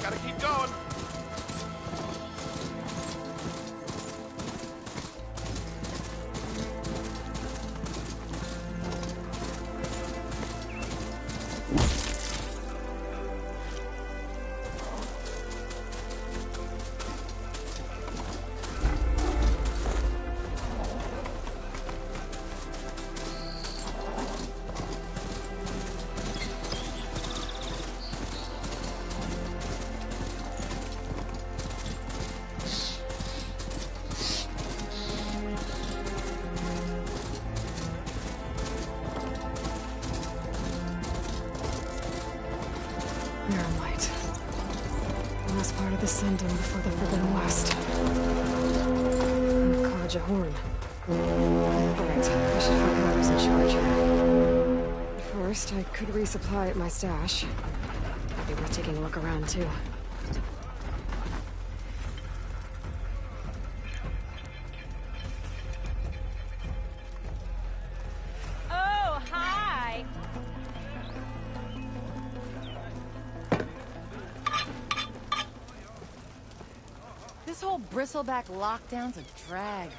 Gotta keep going. Part of the Sundom before the Forbidden West. College of Horn. Alright, I should find out who's in charge here. First, I could resupply at my stash. Might be worth taking a look around, too. Oh, hi! This whole bristleback lockdown's a drag.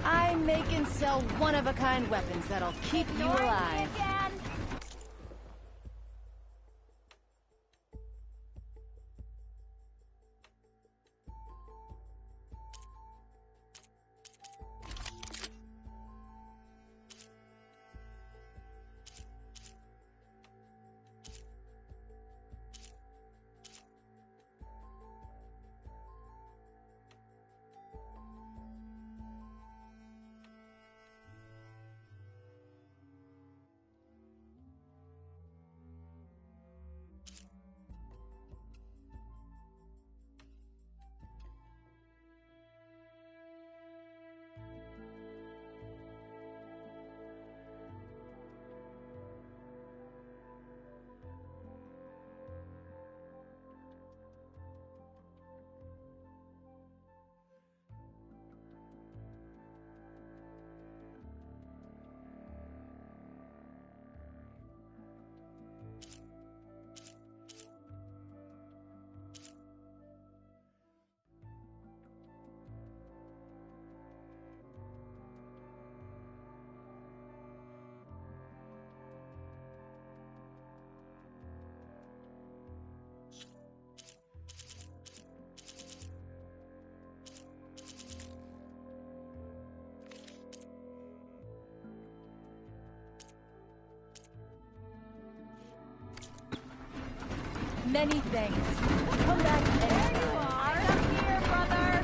I make and sell one-of-a-kind weapons that'll keep you alive. Many thanks. Come back anytime. There you are. I'm here, brother.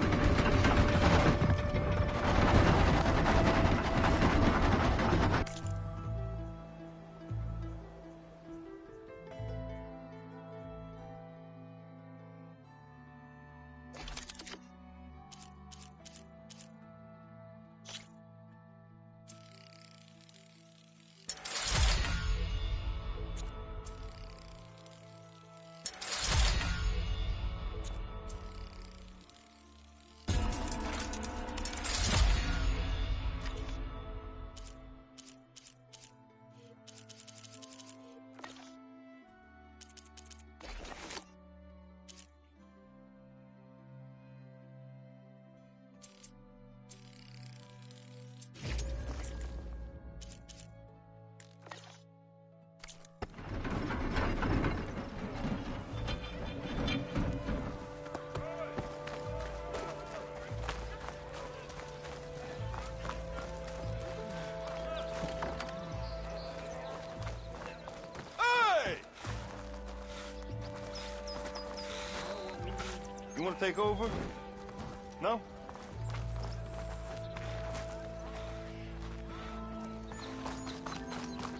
You want to take over? No?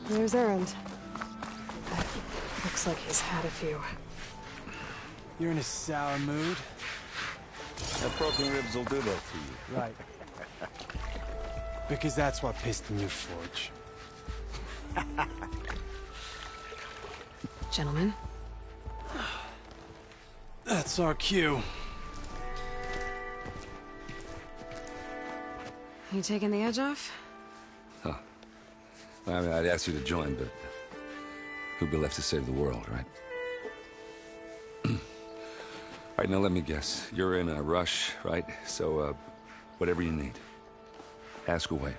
There's Errand. Looks like he's had a few. You're in a sour mood? That broken ribs will do that to you. Right. Because that's what piston you forge. Gentlemen? That's our cue. You taking the edge off? Huh. Well, I mean, I'd ask you to join, but who'd be left to save the world, right? right, now let me guess. You're in a rush, right? So, whatever you need. Ask away.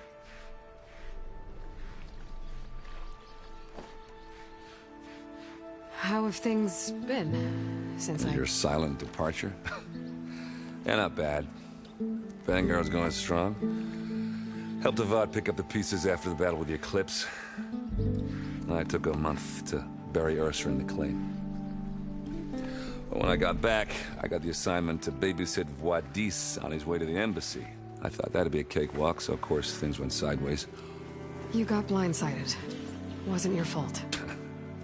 How have things been since Your silent departure? Yeah, not bad. Vanguard's going strong. Helped Avad pick up the pieces after the battle with the Eclipse. I took a month to bury Ursa in the claim. But when I got back, I got the assignment to babysit Wadis on his way to the embassy. I thought that'd be a cakewalk, so of course things went sideways. You got blindsided. Wasn't your fault.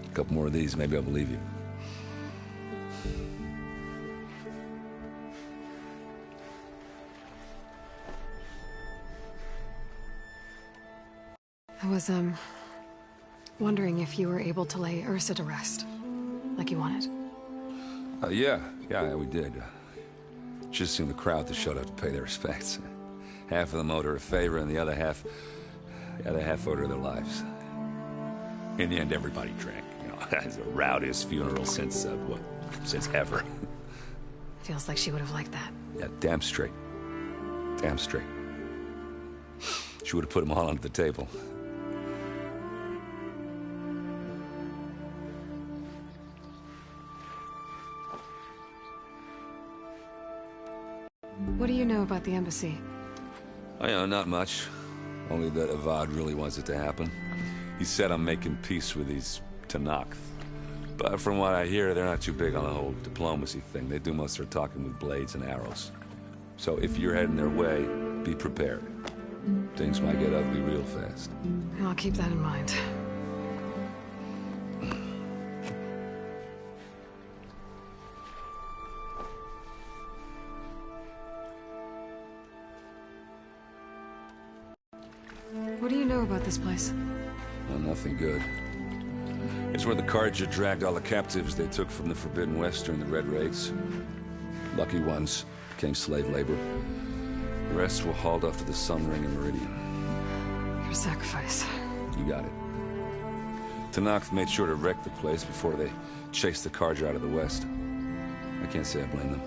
A couple more of these, maybe I'll believe you. I was, wondering if you were able to lay Ursa to rest, like you wanted. Yeah, we did. Just seen the crowd that showed up to pay their respects. Half of them owed her a favor, and the other half owed her their lives. In the end, everybody drank. You know, it's the rowdiest funeral since ever. Feels like she would have liked that. Yeah, damn straight. Damn straight. She would have put them all under the table. What do you know about the embassy? I know, not much. Only that Avad really wants it to happen. He said I'm making peace with these Tanakh. But from what I hear, they're not too big on the whole diplomacy thing. They do most of their talking with blades and arrows. So if you're heading their way, be prepared. Things might get ugly real fast. I'll keep that in mind. What do you know about this place? Well, nothing good. It's where the Carja dragged all the captives they took from the Forbidden West during the Red Raids. Lucky ones became slave labor. The rest were hauled off to the Sun Ring and Meridian. Your sacrifice. You got it. Tanakh made sure to wreck the place before they chased the Carja out of the West. I can't say I blame them.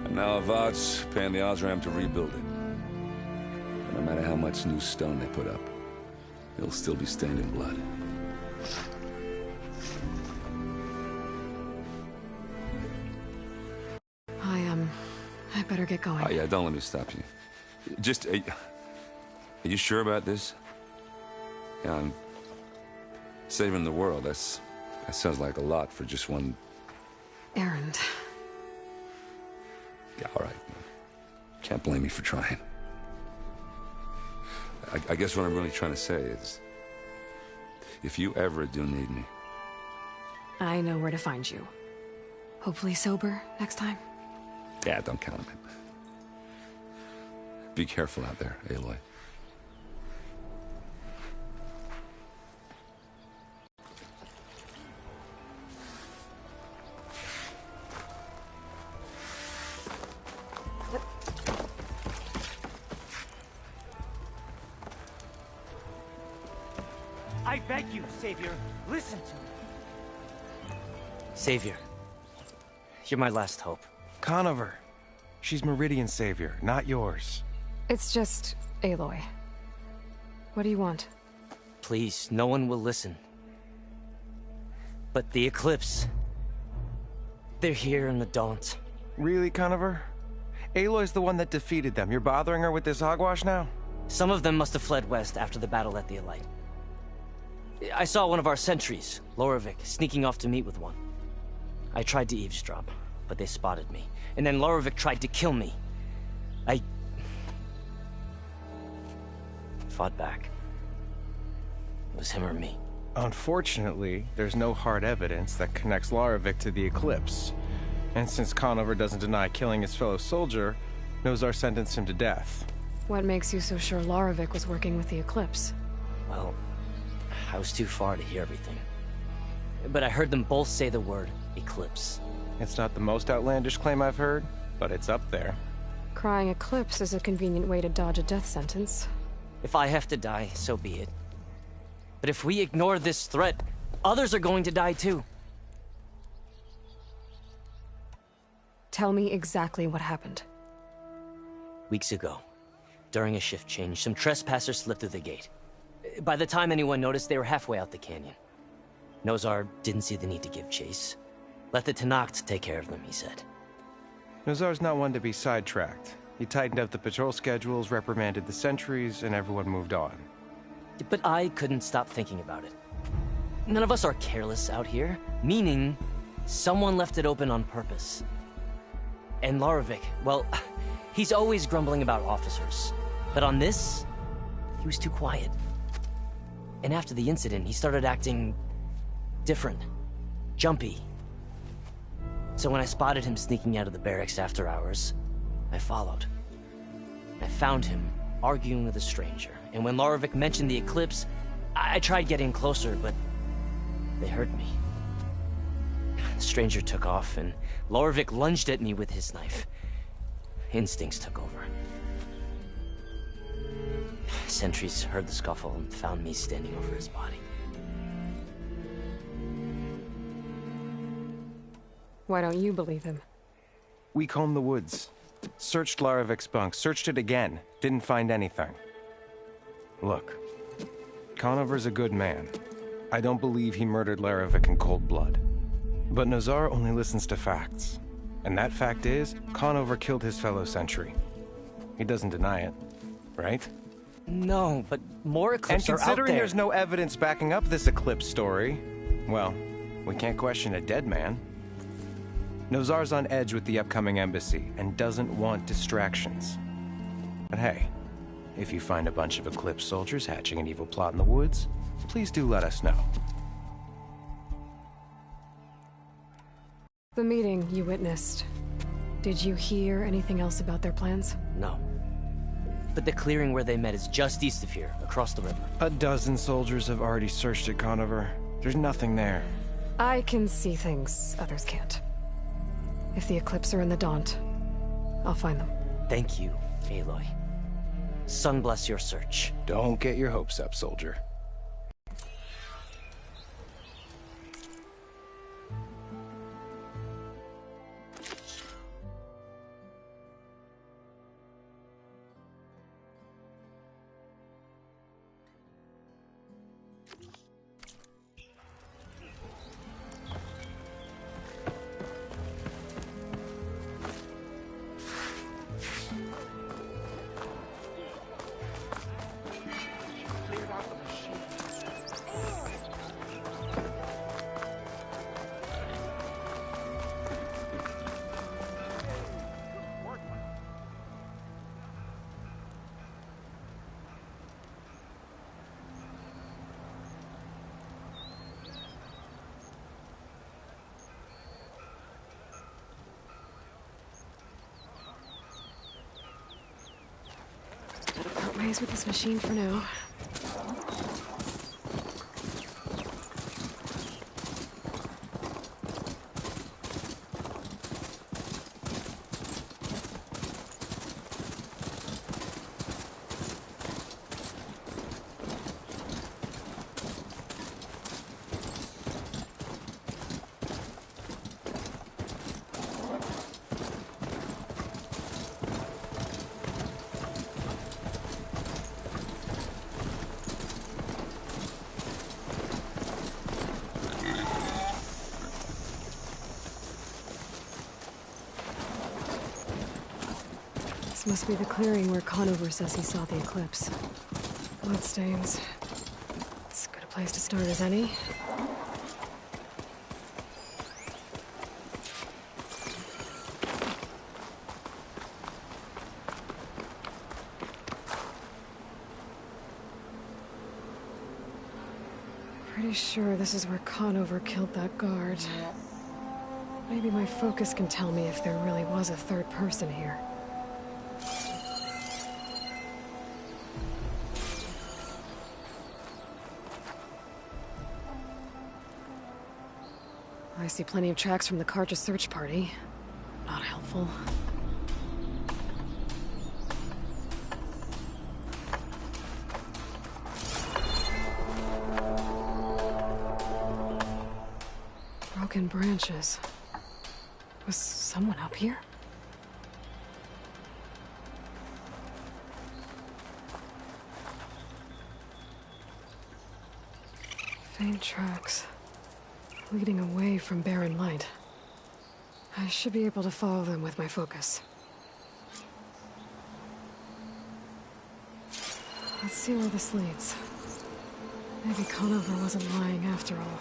And now Avad's paying the Osram to rebuild it. And no matter how much new stone they put up, it'll still be stained in blood. I better get going. Oh, yeah, don't let me stop you. Just, are you sure about this? Yeah, I'm saving the world. That sounds like a lot for just one... errand. Yeah, all right. Can't blame me for trying. I guess what I'm really trying to say is, if you ever do need me... I know where to find you. Hopefully sober next time. Yeah, don't count on it. Be careful out there, Aloy. I beg you, Savior, listen to me. Savior, you're my last hope. Conover. She's Meridian's savior, not yours. It's just Aloy. What do you want? Please, no one will listen. But the Eclipse... they're here in the Daunt. Really, Conover? Aloy's the one that defeated them. You're bothering her with this hogwash now? Some of them must have fled west after the battle at the Elite. I saw one of our sentries, Loravik, sneaking off to meet with one. I tried to eavesdrop, but they spotted me. And then Loravik tried to kill me. I... fought back. It was him or me. Unfortunately, there's no hard evidence that connects Loravik to the Eclipse. And since Conover doesn't deny killing his fellow soldier, Nozar sentenced him to death. What makes you so sure Loravik was working with the Eclipse? Well, I was too far to hear everything. But I heard them both say the word Eclipse. It's not the most outlandish claim I've heard, but it's up there. Crying Eclipse is a convenient way to dodge a death sentence. If I have to die, so be it. But if we ignore this threat, others are going to die too. Tell me exactly what happened. Weeks ago, during a shift change, some trespassers slipped through the gate. By the time anyone noticed, they were halfway out the canyon. Nozar didn't see the need to give chase. Let the Tenakth take care of them, he said. Nozar's not one to be sidetracked. He tightened up the patrol schedules, reprimanded the sentries, and everyone moved on. But I couldn't stop thinking about it. None of us are careless out here, meaning someone left it open on purpose. And Larovic, well, he's always grumbling about officers. But on this, he was too quiet. And after the incident, he started acting different, jumpy. So when I spotted him sneaking out of the barracks after hours, I followed. I found him arguing with a stranger. And when Larovic mentioned the eclipse, I tried getting closer, but they heard me. The stranger took off, and Larovic lunged at me with his knife. Instincts took over. Sentries heard the scuffle and found me standing over his body. Why don't you believe him? We combed the woods. Searched Larovic's bunk, searched it again. Didn't find anything. Look, Conover's a good man. I don't believe he murdered Larovic in cold blood. But Nozar only listens to facts. And that fact is, Conover killed his fellow sentry. He doesn't deny it, right? No, but more eclipses are out there. And considering there's no evidence backing up this eclipse story, well, we can't question a dead man. Nozar's on edge with the upcoming embassy and doesn't want distractions. But hey, if you find a bunch of Eclipse soldiers hatching an evil plot in the woods, please do let us know. The meeting you witnessed. Did you hear anything else about their plans? No. But the clearing where they met is just east of here, across the river. A dozen soldiers have already searched at Conover. There's nothing there. I can see things others can't. If the Eclipse are in the Daunt, I'll find them. Thank you, Aloy. Sun bless your search. Don't get your hopes up, soldier. Part ways with this machine for now. This must be the clearing where Conover says he saw the eclipse. Bloodstains. As good a place to start as any. Pretty sure this is where Conover killed that guard. Maybe my focus can tell me if there really was a third person here. I see plenty of tracks from the Karja search party. Not helpful. Broken branches. Was someone up here? Faint tracks, leading away from barren light. I should be able to follow them with my focus. Let's see where this leads. Maybe Conover wasn't lying after all.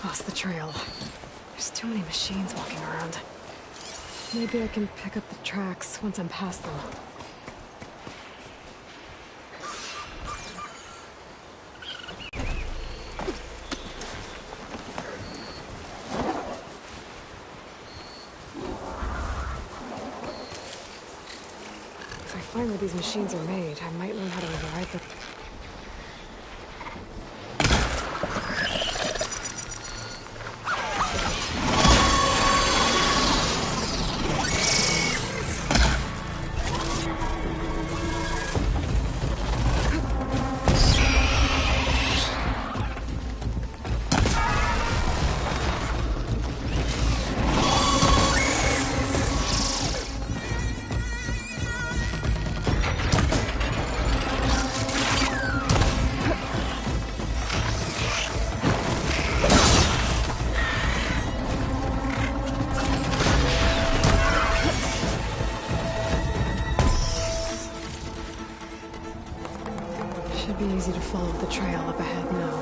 Lost the trail. There's too many machines walking around. Maybe I can pick up the tracks once I'm past them. If I find where these machines are made, I might learn how to override them. Should be easy to follow the trail up ahead now.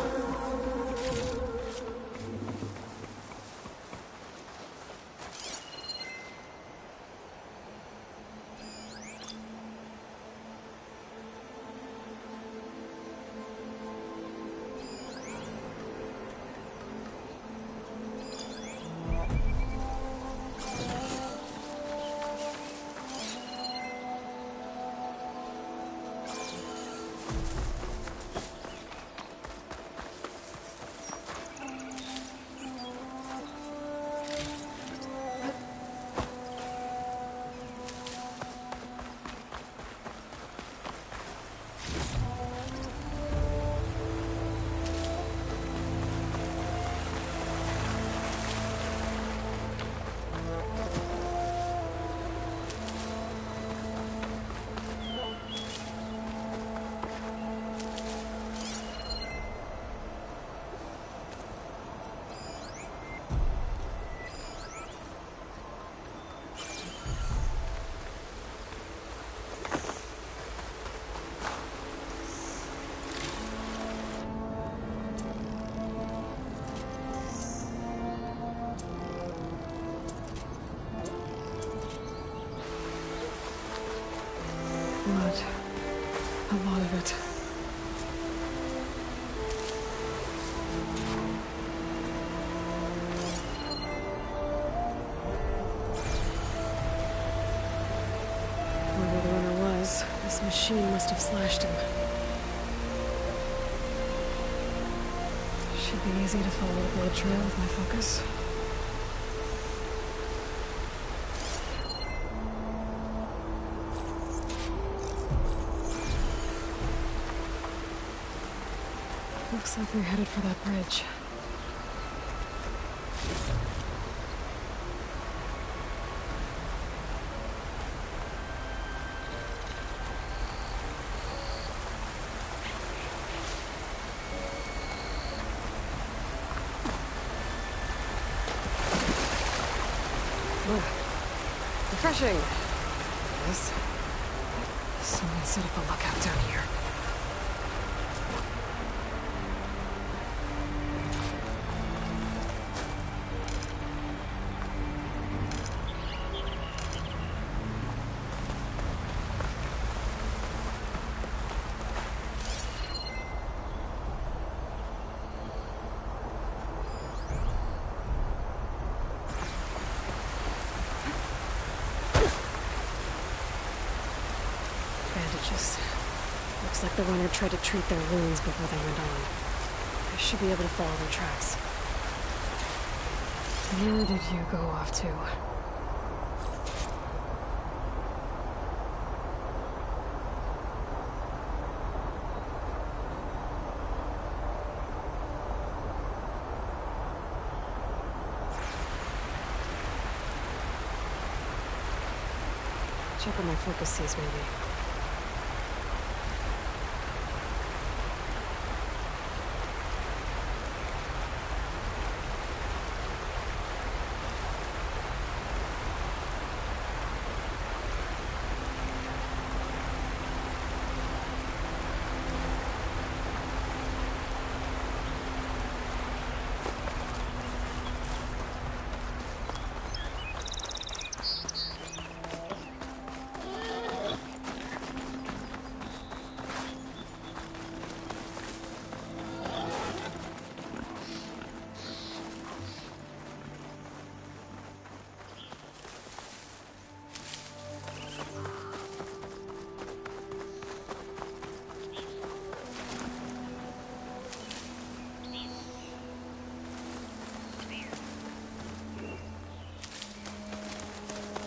Blood. A lot of it. Whoever the runner was, this machine must have slashed him. Should be easy to follow the blood trail with my focus. Looks like they're headed for that bridge. Refreshing. Yes. Someone set up a lookout down here. Bandages. Looks like the runner tried to treat their wounds before they went on. I should be able to follow their tracks. Where did you go off to? Check what my focus sees, maybe.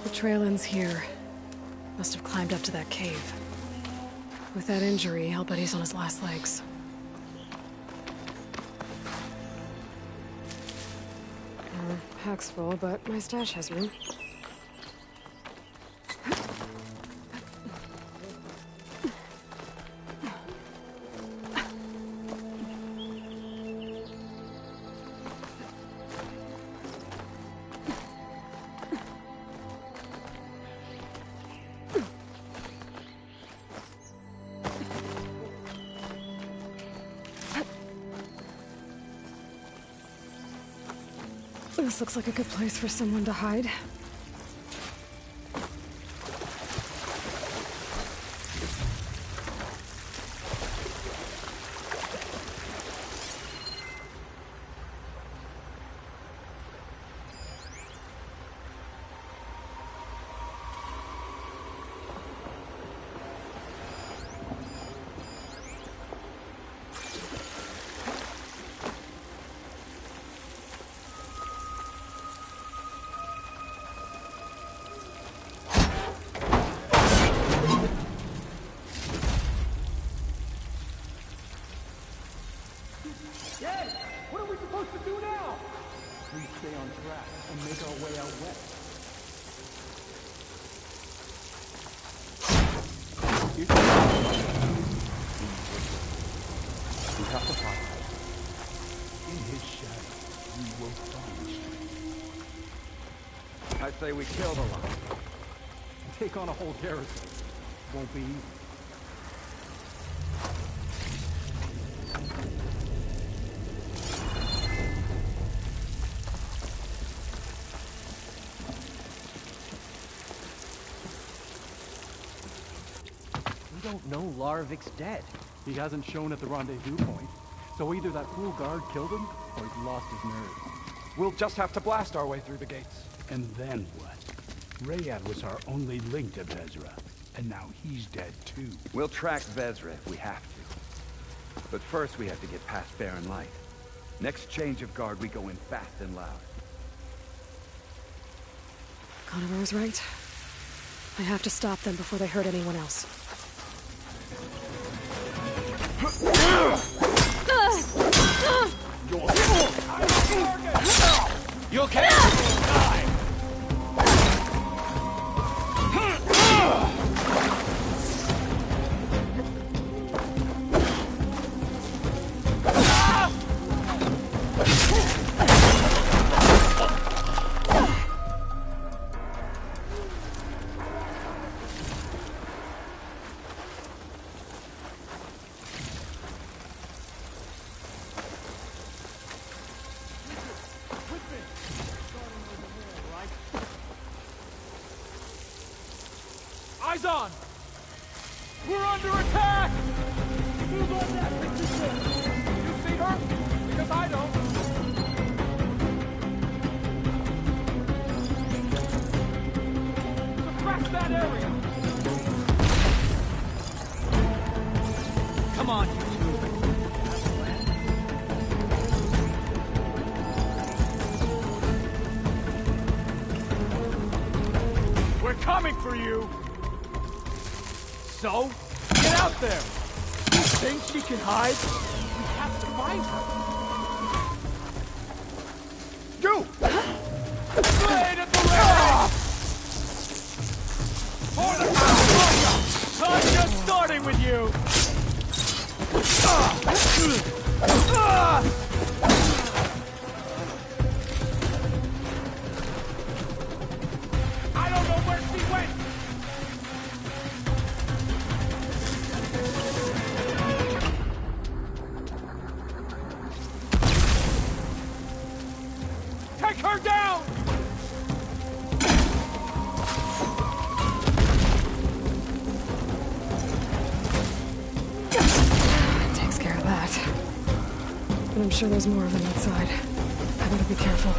The trail ends here. Must have climbed up to that cave. With that injury, I'll bet he's on his last legs. Pack's full, but my stash has room. This looks like a good place for someone to hide. Dad, what are we supposed to do now? We stay on track and make our way out west. We have to find him. In his shadow, we will find strength. I say we kill the lot. Take on a whole garrison. Won't be easy. We don't know Larovik's dead. He hasn't shown at the rendezvous point, so either that fool guard killed him, or he's lost his nerve. We'll just have to blast our way through the gates. And then what? Rayad was our only link to Vezra, and now he's dead too. We'll track Vezra if we have to. But first we have to get past Barren Light. Next change of guard, we go in fast and loud. Conover was right. I have to stop them before they hurt anyone else. You okay? Eyes on! We're under attack! Move on that position! You see her? Because I don't. Suppress that area! Come on, you two. We're coming for you! So, get out there! You think she can hide? We have to find her! You! Blade at the ready! For the I don't know where she went! Take her down! Takes care of that. But I'm sure there's more of them inside. I better be careful.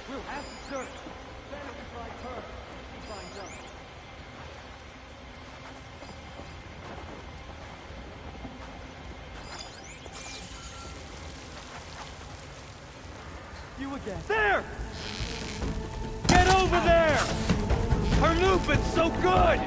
We'll have to search. Better we find her. He finds us. You again. There! Get over there! Her movement's so good!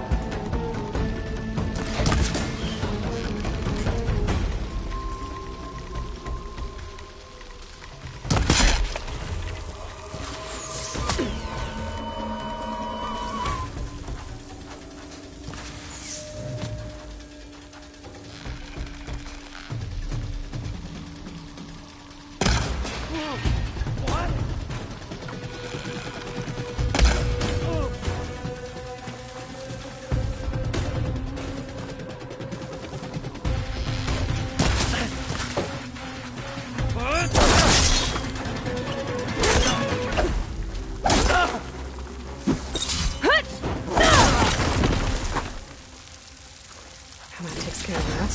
That takes care of that.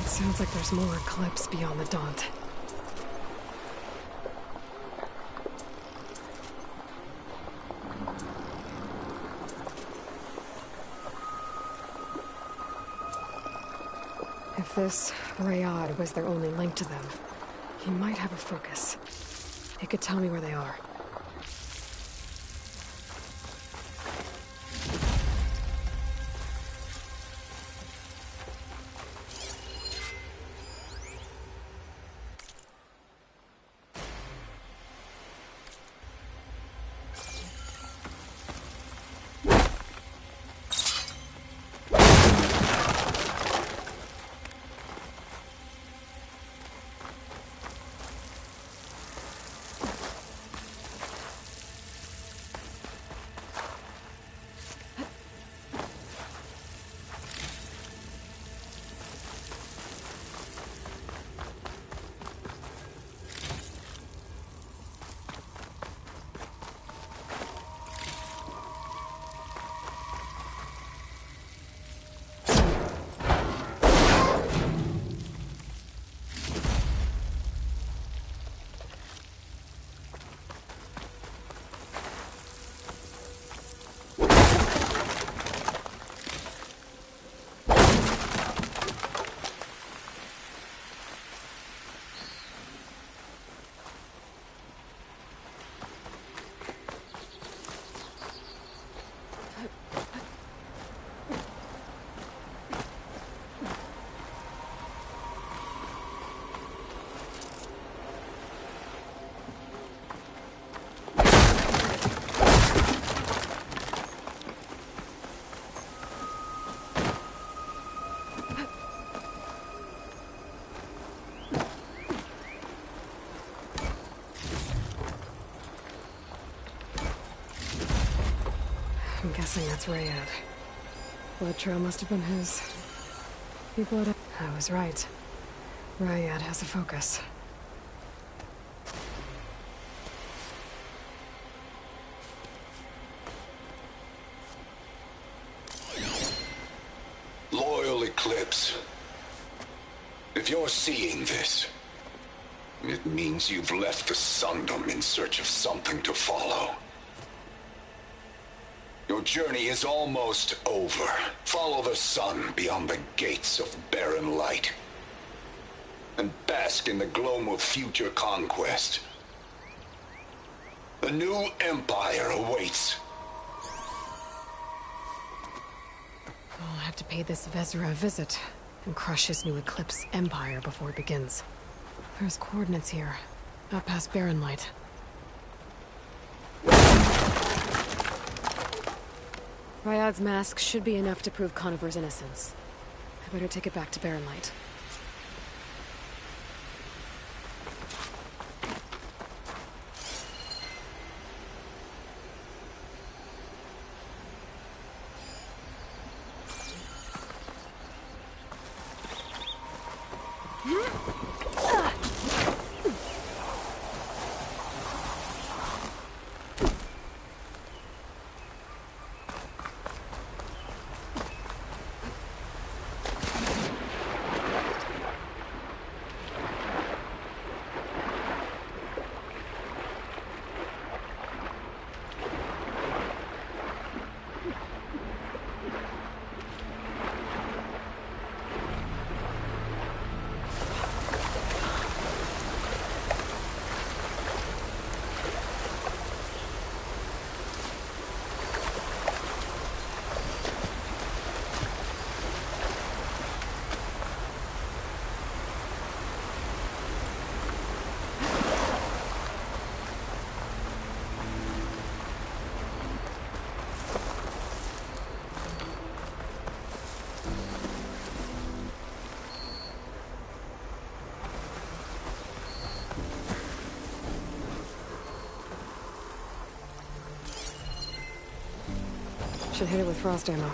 It sounds like there's more eclipse beyond the Daunt. If this Rayad was their only link to them, he might have a focus. He could tell me where they are. I'm guessing that's Rayad. Blood trail must have been his. He blowed up. I was right. Rayad has a focus. Loyal Eclipse. If you're seeing this, it means you've left the Sundom in search of something to follow. Your journey is almost over. Follow the sun beyond the gates of barren light, and bask in the gloom of future conquest. A new empire awaits. I'll have to pay this Vezra a visit and crush his new Eclipse empire before it begins. There's coordinates here, out past Barren Light. Ryad's mask should be enough to prove Conover's innocence. I better take it back to Barren Light. Should hit it with frost ammo.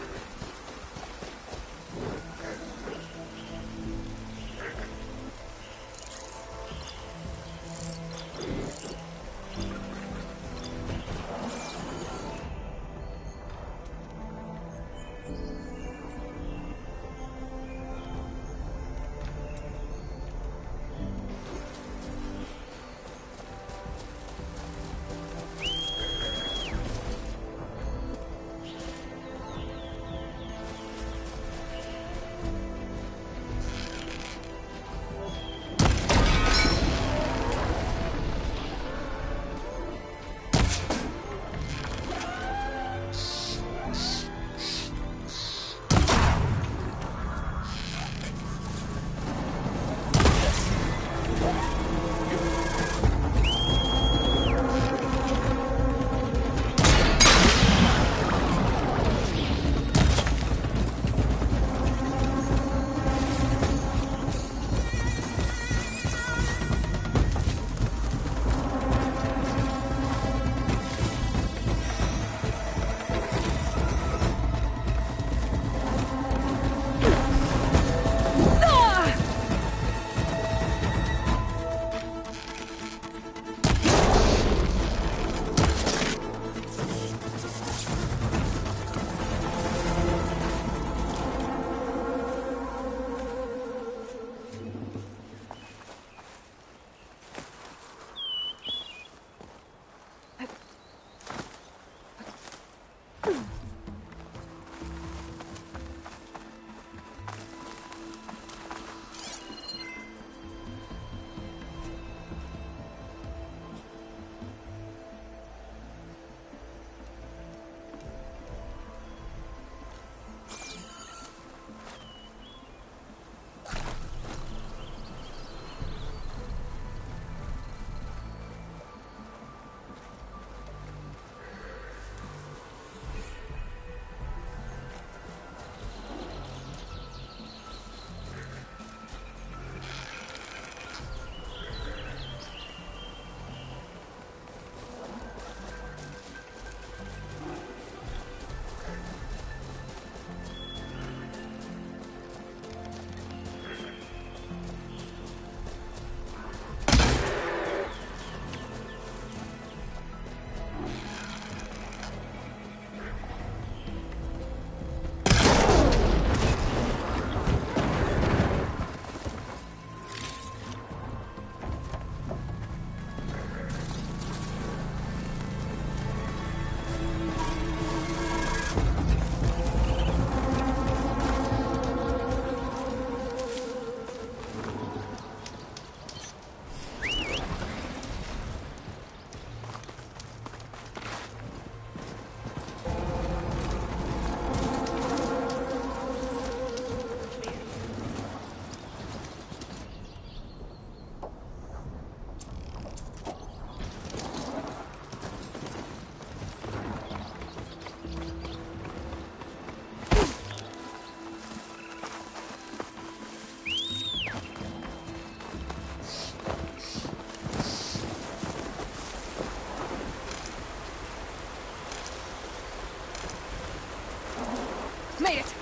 Made it!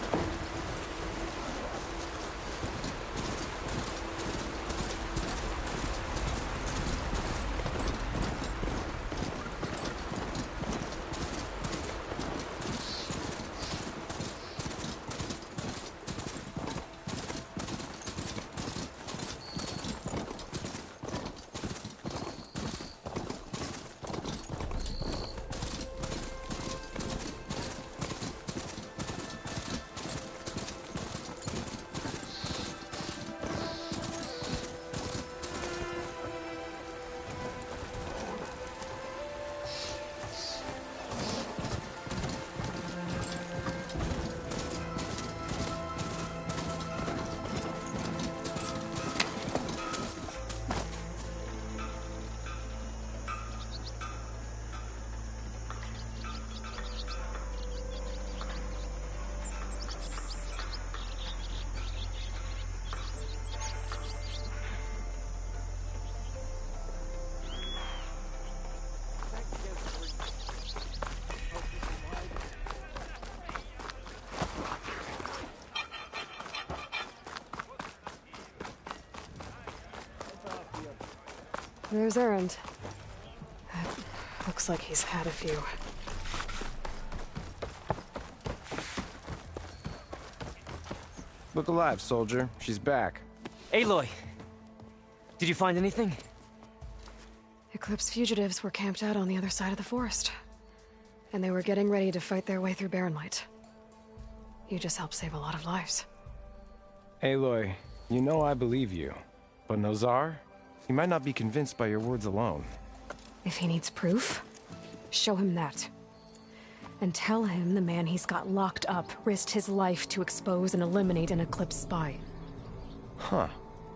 There's Errand. Looks like he's had a few. Look alive, soldier. She's back. Aloy! Did you find anything? Eclipse fugitives were camped out on the other side of the forest. And they were getting ready to fight their way through Barren Light. You just helped save a lot of lives. Aloy, you know I believe you. But Nozar? He might not be convinced by your words alone. If he needs proof, show him that. And tell him the man he's got locked up risked his life to expose and eliminate an Eclipse spy. Huh.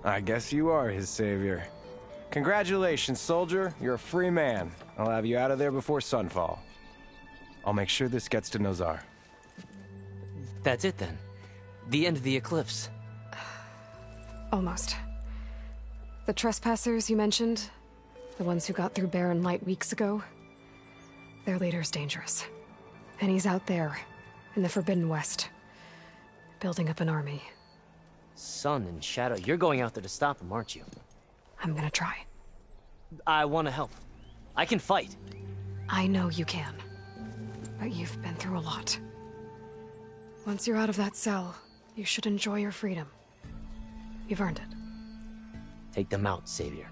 I guess you are his savior. Congratulations, soldier. You're a free man. I'll have you out of there before sunfall. I'll make sure this gets to Nozar. That's it then. The end of the Eclipse. Almost. The trespassers you mentioned, the ones who got through Barren Light weeks ago, their leader's dangerous. And he's out there, in the Forbidden West, building up an army. Sun and Shadow, you're going out there to stop him, aren't you? I'm gonna try. I want to help. I can fight. I know you can. But you've been through a lot. Once you're out of that cell, you should enjoy your freedom. You've earned it. Take them out, Savior.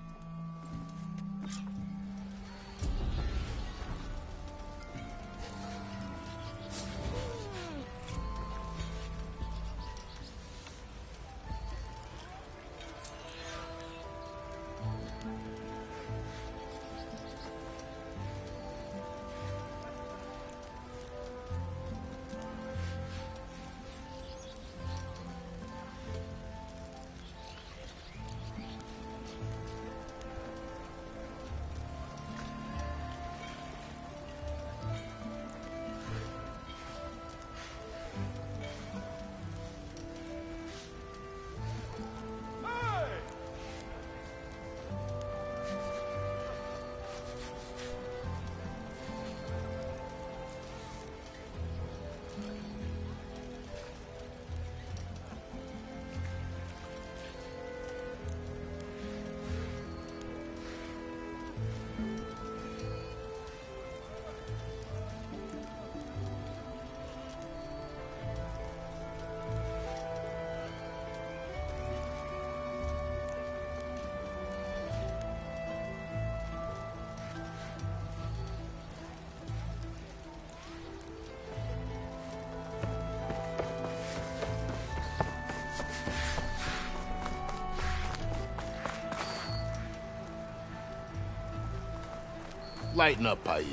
Lighten up, Paiz.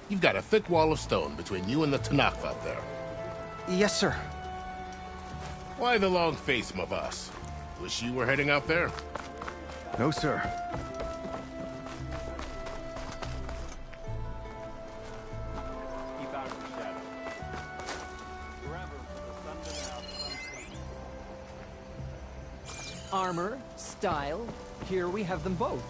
You've got a thick wall of stone between you and the Tanakh out there. Yes, sir. Why the long face, Mavas? Wish you were heading out there? No, sir. Keep out of the shadow. Forever, the sun to the house unseen. Armor, style, here we have them both.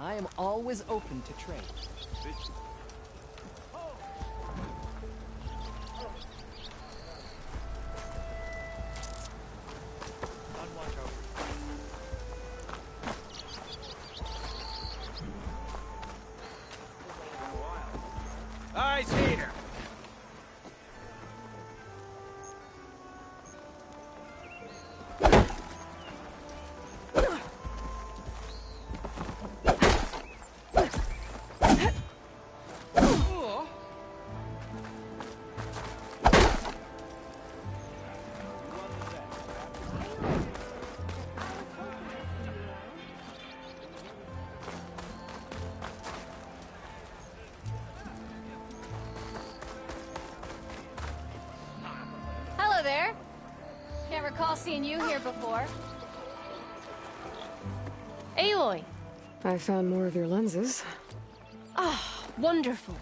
I am always open to trade. Eyes here. Hello there. Can't recall seeing you here before. Aloy. I found more of your lenses. Ah, wonderful.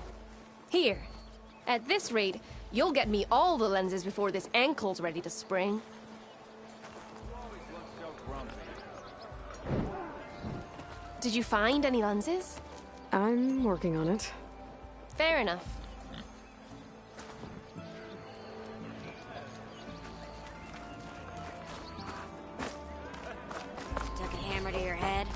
Here. At this rate, you'll get me all the lenses before this ankle's ready to spring. Did you find any lenses? I'm working on it. Fair enough. Took a hammer to your head?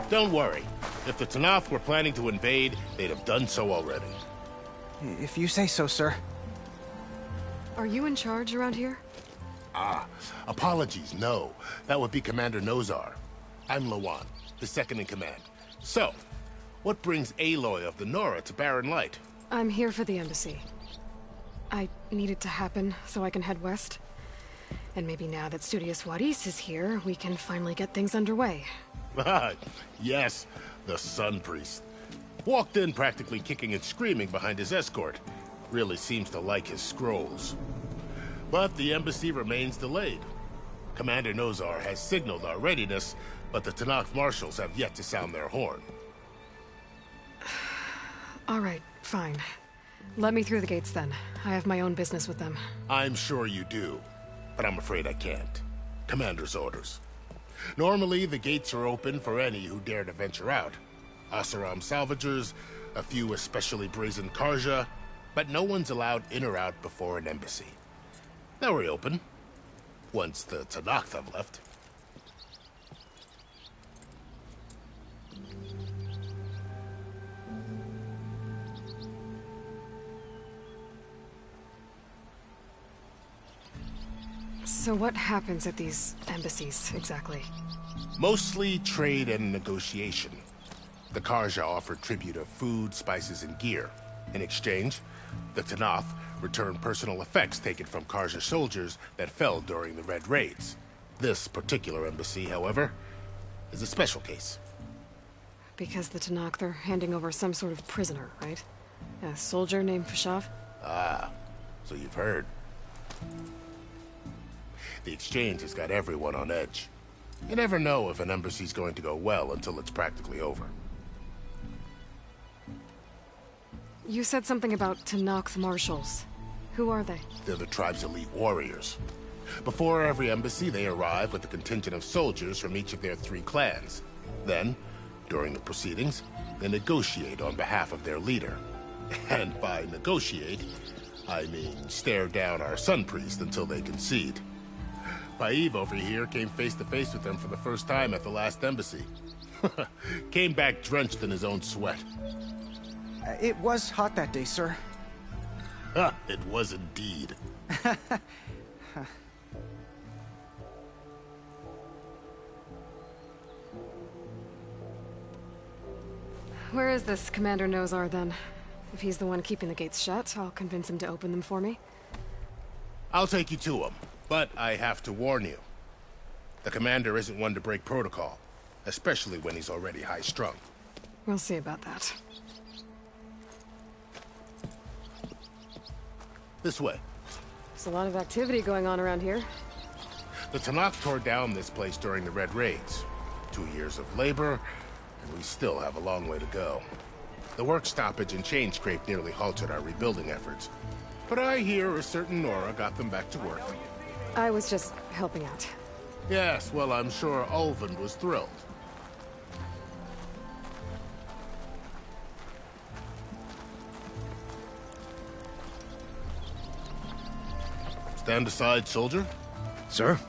Don't worry. If the Tanakh were planning to invade, they'd have done so already. If you say so, sir. Are you in charge around here? Apologies, no. That would be Commander Nozar. I'm Lawan, the second in command. So, what brings Aloy of the Nora to Barren Light? I'm here for the embassy. I need it to happen so I can head west. And maybe now that Studios Juarez is here, we can finally get things underway. Yes, the Sun Priest. Walked in practically kicking and screaming behind his escort. Really seems to like his scrolls. But the embassy remains delayed. Commander Nozar has signaled our readiness, but the Tanakh marshals have yet to sound their horn. All right, fine. Let me through the gates then. I have my own business with them. I'm sure you do, but I'm afraid I can't. Commander's orders. Normally, the gates are open for any who dare to venture out. Asaram salvagers, a few especially brazen Karja, but no one's allowed in or out before an embassy. They'll reopen, once the Tanakh have left. So what happens at these embassies, exactly? Mostly trade and negotiation. The Karja offer tribute of food, spices, and gear. In exchange, the Tanakh return personal effects taken from Karja soldiers that fell during the Red Raids. This particular embassy, however, is a special case. Because the Tanakh, they're handing over some sort of prisoner, right? A soldier named Fashav? Ah, so you've heard. The exchange has got everyone on edge. You never know if an embassy's going to go well until it's practically over. You said something about Tanakh marshals. Who are they? They're the tribe's elite warriors. Before every embassy, they arrive with a contingent of soldiers from each of their 3 clans. Then, during the proceedings, they negotiate on behalf of their leader. And by negotiate, I mean stare down our Sun Priest until they concede. Paiv over here came face to face with them for the first time at the last embassy. Came back drenched in his own sweat. It was hot that day, sir. It was indeed. Where is this Commander Nozar, then? If he's the one keeping the gates shut, I'll convince him to open them for me. I'll take you to him, but I have to warn you. The commander isn't one to break protocol, especially when he's already high-strung. We'll see about that. This way. There's a lot of activity going on around here. The Tanakh tore down this place during the Red Raids. 2 years of labor, and we still have a long way to go. The work stoppage and chain scrape nearly halted our rebuilding efforts. But I hear a certain Nora got them back to work. I was just helping out. Yes, well, I'm sure Ulvin was thrilled. Stand aside, soldier. Sir?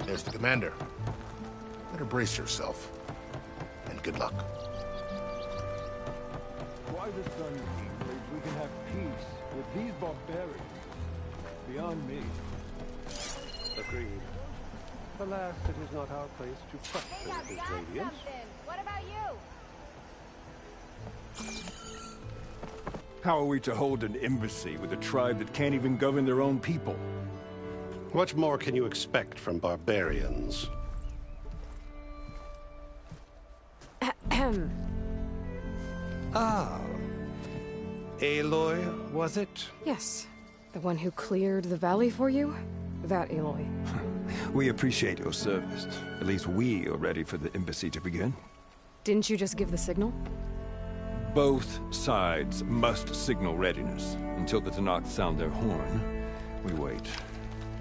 There's the commander. Better brace yourself. And good luck. Why the Sun King believes we can have peace with these barbarians beyond me. Agreed. Alas, it is not our place to question his radiance. What about you? How are we to hold an embassy with a tribe that can't even govern their own people? What more can you expect from barbarians? Ah. Aloy, was it? Yes. The one who cleared the valley for you? That Aloy. We appreciate your service. At least we are ready for the embassy to begin. Didn't you just give the signal? Both sides must signal readiness. Until the Tanakh sound their horn, we wait.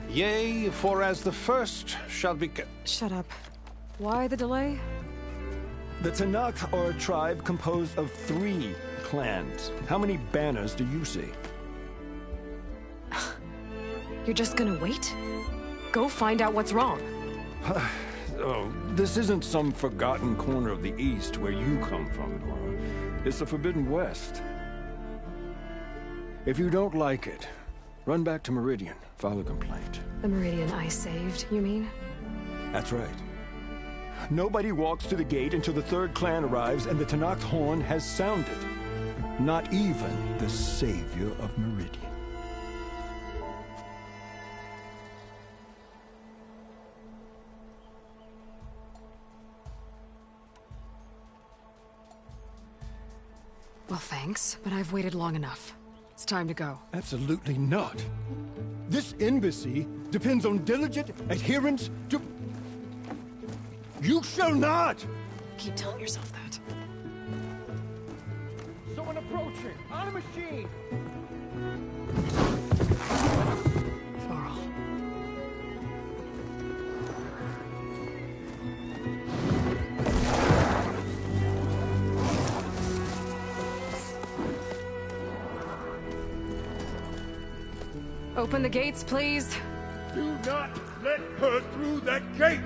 Yea, for as the first shall be... Shut up. Why the delay? The Tanakh are a tribe composed of 3 clans. How many banners do you see? You're just gonna wait? Go find out what's wrong. Oh, this isn't some forgotten corner of the East where you come from, Nora. It's the Forbidden West. If you don't like it, run back to Meridian, file a complaint. The Meridian I saved, you mean? That's right. Nobody walks to the gate until the third clan arrives and the Tenakth horn has sounded. Not even the savior of Meridian. Well, thanks, but I've waited long enough. It's time to go. Absolutely not. This embassy depends on diligent adherence to... You shall not! Keep telling yourself that. Someone approaching! On a machine! Varl. Open the gates, please. Do not let her through that gate!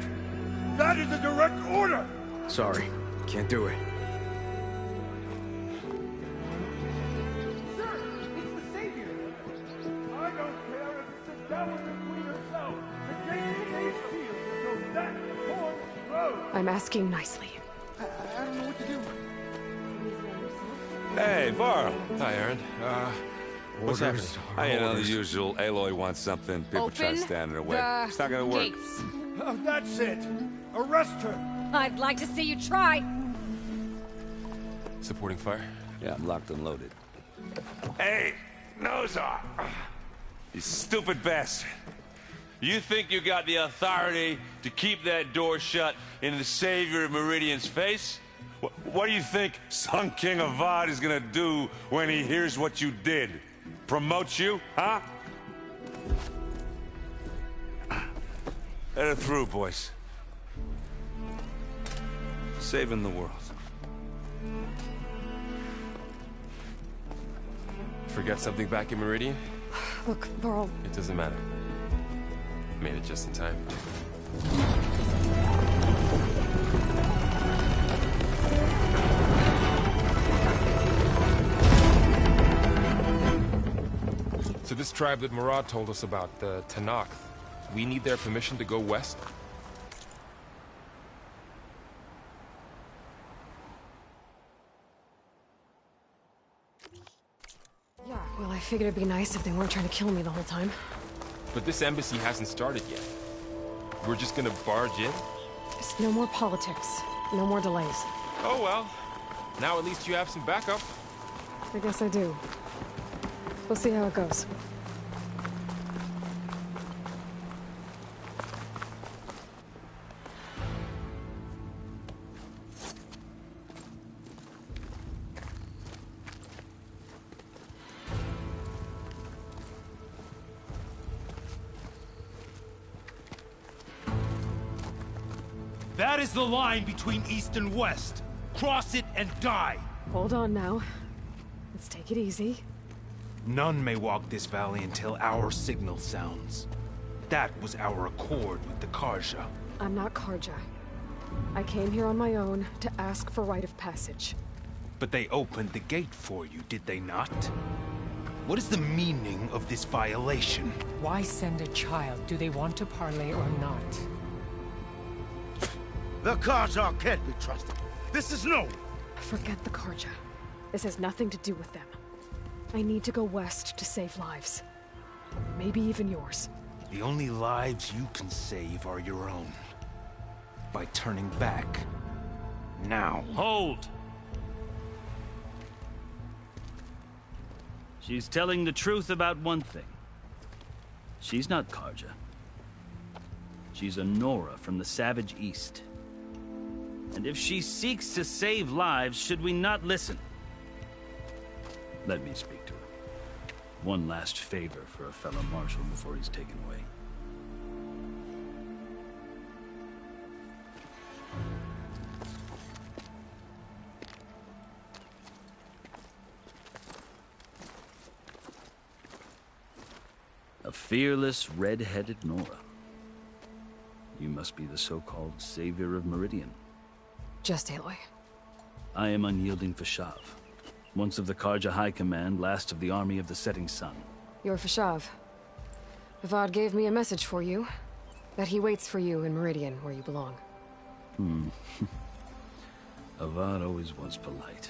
That is a direct order! Sorry, can't do it. Sir, it's the Savior! I don't care if it's the Dowager Queen herself! The gate remains sealed until that horn blows! I'm asking nicely. I don't know what to do. Hey, Varl. Hi, Aaron. What's happening? I know the usual. Aloy wants something. People try to stand in her way. It's not gonna work. Gates. That's it! Arrest her! I'd like to see you try. Supporting fire? Yeah, I'm locked and loaded. Hey, Nozar! You stupid bastard. You think you got the authority to keep that door shut in the savior of Meridian's face? What do you think Sun King Avad is gonna do when he hears what you did? Promote you, huh? Let her through, boys. Saving the world. Forget something back in Meridian? Look, Varl. It doesn't matter. Made it just in time. So this tribe that Murad told us about, the Tenakth, we need their permission to go west? Yeah, well, I figured it'd be nice if they weren't trying to kill me the whole time. But this embassy hasn't started yet. We're just gonna barge in? Just no more politics. No more delays. Oh well. Now at least you have some backup. I guess I do. We'll see how it goes. That is the line between East and West. Cross it and die. Hold on now. Let's take it easy. None may walk this valley until our signal sounds. That was our accord with the Karja. I'm not Karja. I came here on my own to ask for rite of passage. But they opened the gate for you, did they not? What is the meaning of this violation? Why send a child? Do they want to parley or not? The Karja can't be trusted. This is known. Forget the Karja. This has nothing to do with them. I need to go west to save lives. Maybe even yours. The only lives you can save are your own. By turning back. Now. Hold! She's telling the truth about one thing. She's not Karja. She's a Nora from the Savage East. And if she seeks to save lives, should we not listen? Let me speak to her. One last favor for a fellow marshal before he's taken away. A fearless, red-headed Nora. You must be the so-called savior of Meridian. Just Aloy. I am unyielding Fashav. Once of the Karja High Command, last of the army of the Setting Sun. You're Fashav. Avad gave me a message for you. That he waits for you in Meridian, where you belong. Avad always was polite.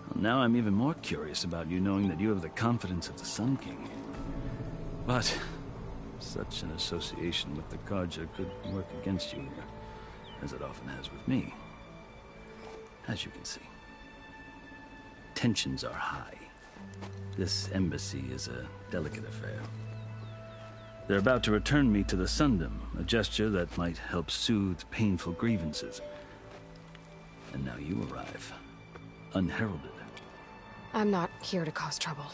Well, now I'm even more curious about you knowing that you have the confidence of the Sun King. But such an association with the Carja could work against you here, as it often has with me. As you can see, tensions are high. This embassy is a delicate affair. They're about to return me to the Sundom, a gesture that might help soothe painful grievances. And now you arrive, unheralded. I'm not here to cause trouble.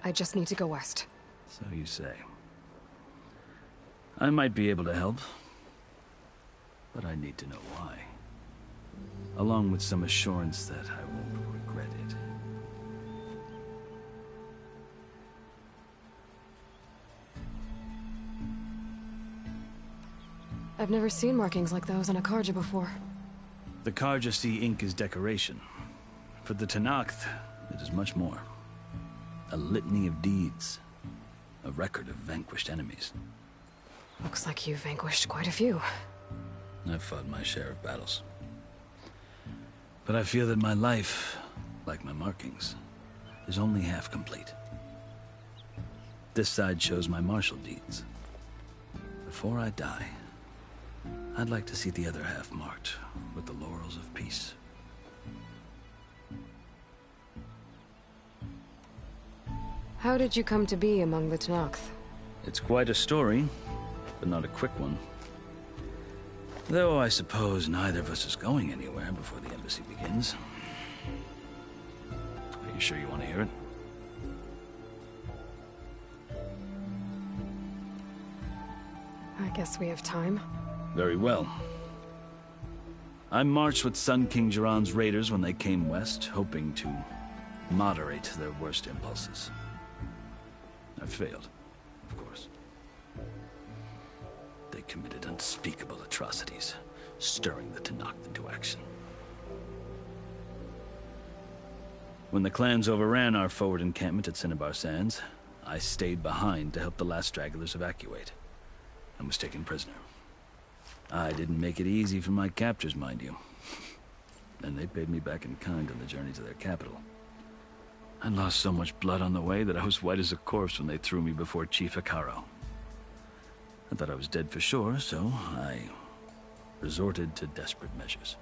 I just need to go west. So you say. I might be able to help, but I need to know why. Along with some assurance that I won't regret it. I've never seen markings like those on a Carja before. The Carja see ink as decoration. For the Tenakth, it is much more. A litany of deeds. A record of vanquished enemies. Looks like you've vanquished quite a few. I've fought my share of battles. But I feel that my life, like my markings, is only half complete. This side shows my martial deeds. Before I die, I'd like to see the other half marked with the laurels of peace. How did you come to be among the Tenakth? It's quite a story, but not a quick one. Though I suppose neither of us is going anywhere before the embassy begins. Are you sure you want to hear it? I guess we have time. Very well. I marched with Sun King Jiran's raiders when they came west, hoping to moderate their worst impulses. I failed, of course. They committed unspeakable atrocities, stirring the Tenakth into action. When the clans overran our forward encampment at Cinnabar Sands, I stayed behind to help the last stragglers evacuate, and was taken prisoner. I didn't make it easy for my captors, mind you. And they paid me back in kind on the journey to their capital. I lost so much blood on the way that I was white as a corpse when they threw me before Chief Hikaro. I thought I was dead for sure, so I resorted to desperate measures.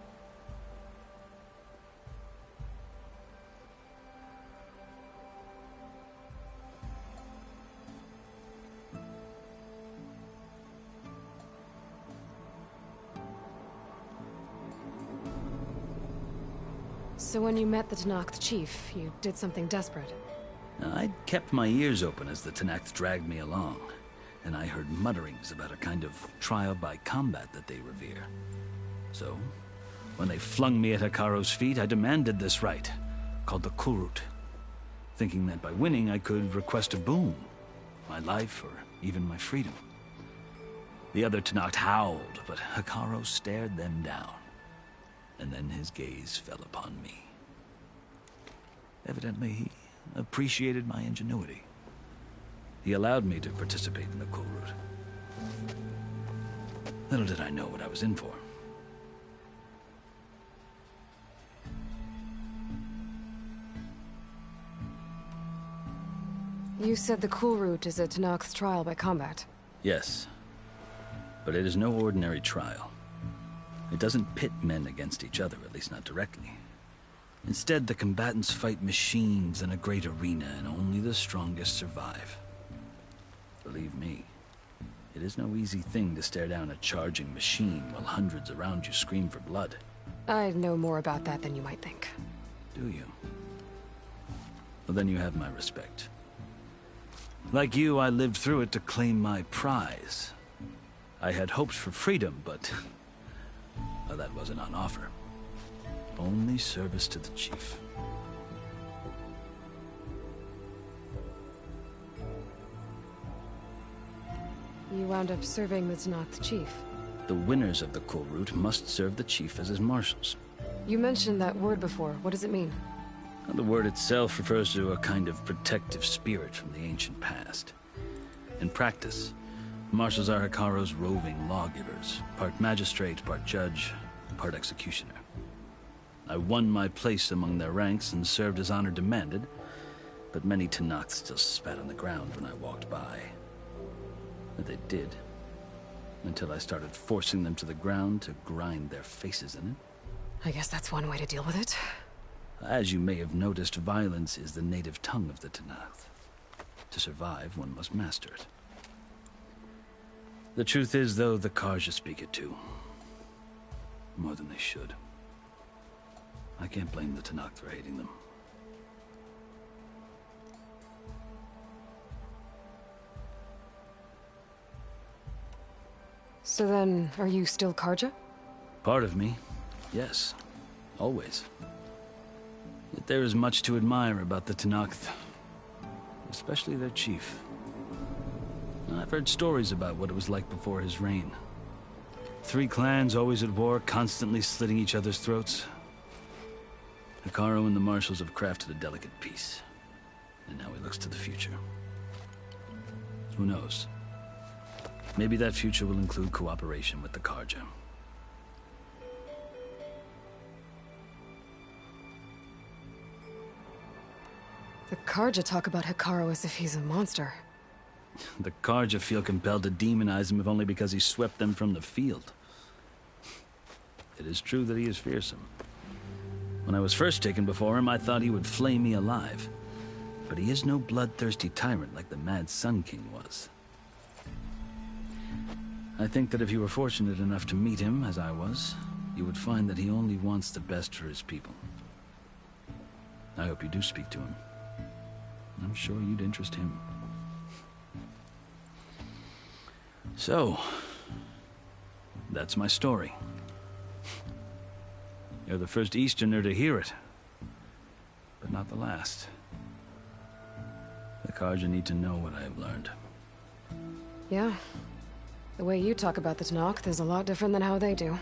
So when you met the Tenakth chief, you did something desperate. I'd kept my ears open as the Tenakth dragged me along, and I heard mutterings about a kind of trial by combat that they revere. So, when they flung me at Hikaro's feet, I demanded this right, called the Kulrut, thinking that by winning I could request a boon, my life or even my freedom. The other Tenakth howled, but Hikaro stared them down, and then his gaze fell upon me. Evidently, he appreciated my ingenuity. He allowed me to participate in the Kulrut. Little did I know what I was in for. You said the Kulrut is a Tenakth trial by combat. Yes, but it is no ordinary trial. It doesn't pit men against each other, at least not directly. Instead, the combatants fight machines in a great arena, and only the strongest survive. Believe me, it is no easy thing to stare down a charging machine while hundreds around you scream for blood. I know more about that than you might think. Do you? Well, then you have my respect. Like you, I lived through it to claim my prize. I had hopes for freedom, but well, that wasn't on offer. Only service to the chief. You wound up serving the Tenakth chief. The winners of the Kulrut must serve the chief as his marshals. You mentioned that word before. What does it mean? The word itself refers to a kind of protective spirit from the ancient past. In practice, Marshals are Hikaro's roving lawgivers, part magistrate, part judge, part executioner. I won my place among their ranks and served as honor demanded, but many Tenakth still spat on the ground when I walked by. But they did, until I started forcing them to the ground to grind their faces in it. I guess that's one way to deal with it. As you may have noticed, violence is the native tongue of the Tenakth. To survive, one must master it. The truth is, though, the Karja speak it too. More than they should. I can't blame the Tenakth for hating them. So then, are you still Karja? Part of me, yes. Always. Yet there is much to admire about the Tenakth. Especially their chief. I've heard stories about what it was like before his reign. 3 clans always at war, constantly slitting each other's throats. Hikaru and the Marshals have crafted a delicate peace. And now he looks to the future. Who knows? Maybe that future will include cooperation with the Karja. The Karja talk about Hikaru as if he's a monster. The Karja feel compelled to demonize him if only because he swept them from the field. It is true that he is fearsome. When I was first taken before him, I thought he would flay me alive. But he is no bloodthirsty tyrant like the Mad Sun King was. I think that if you were fortunate enough to meet him, as I was, you would find that he only wants the best for his people. I hope you do speak to him. I'm sure you'd interest him. So, that's my story. You're the first Easterner to hear it, but not the last. The Karja need to know what I have learned. Yeah. The way you talk about the Tenakth is a lot different than how they do.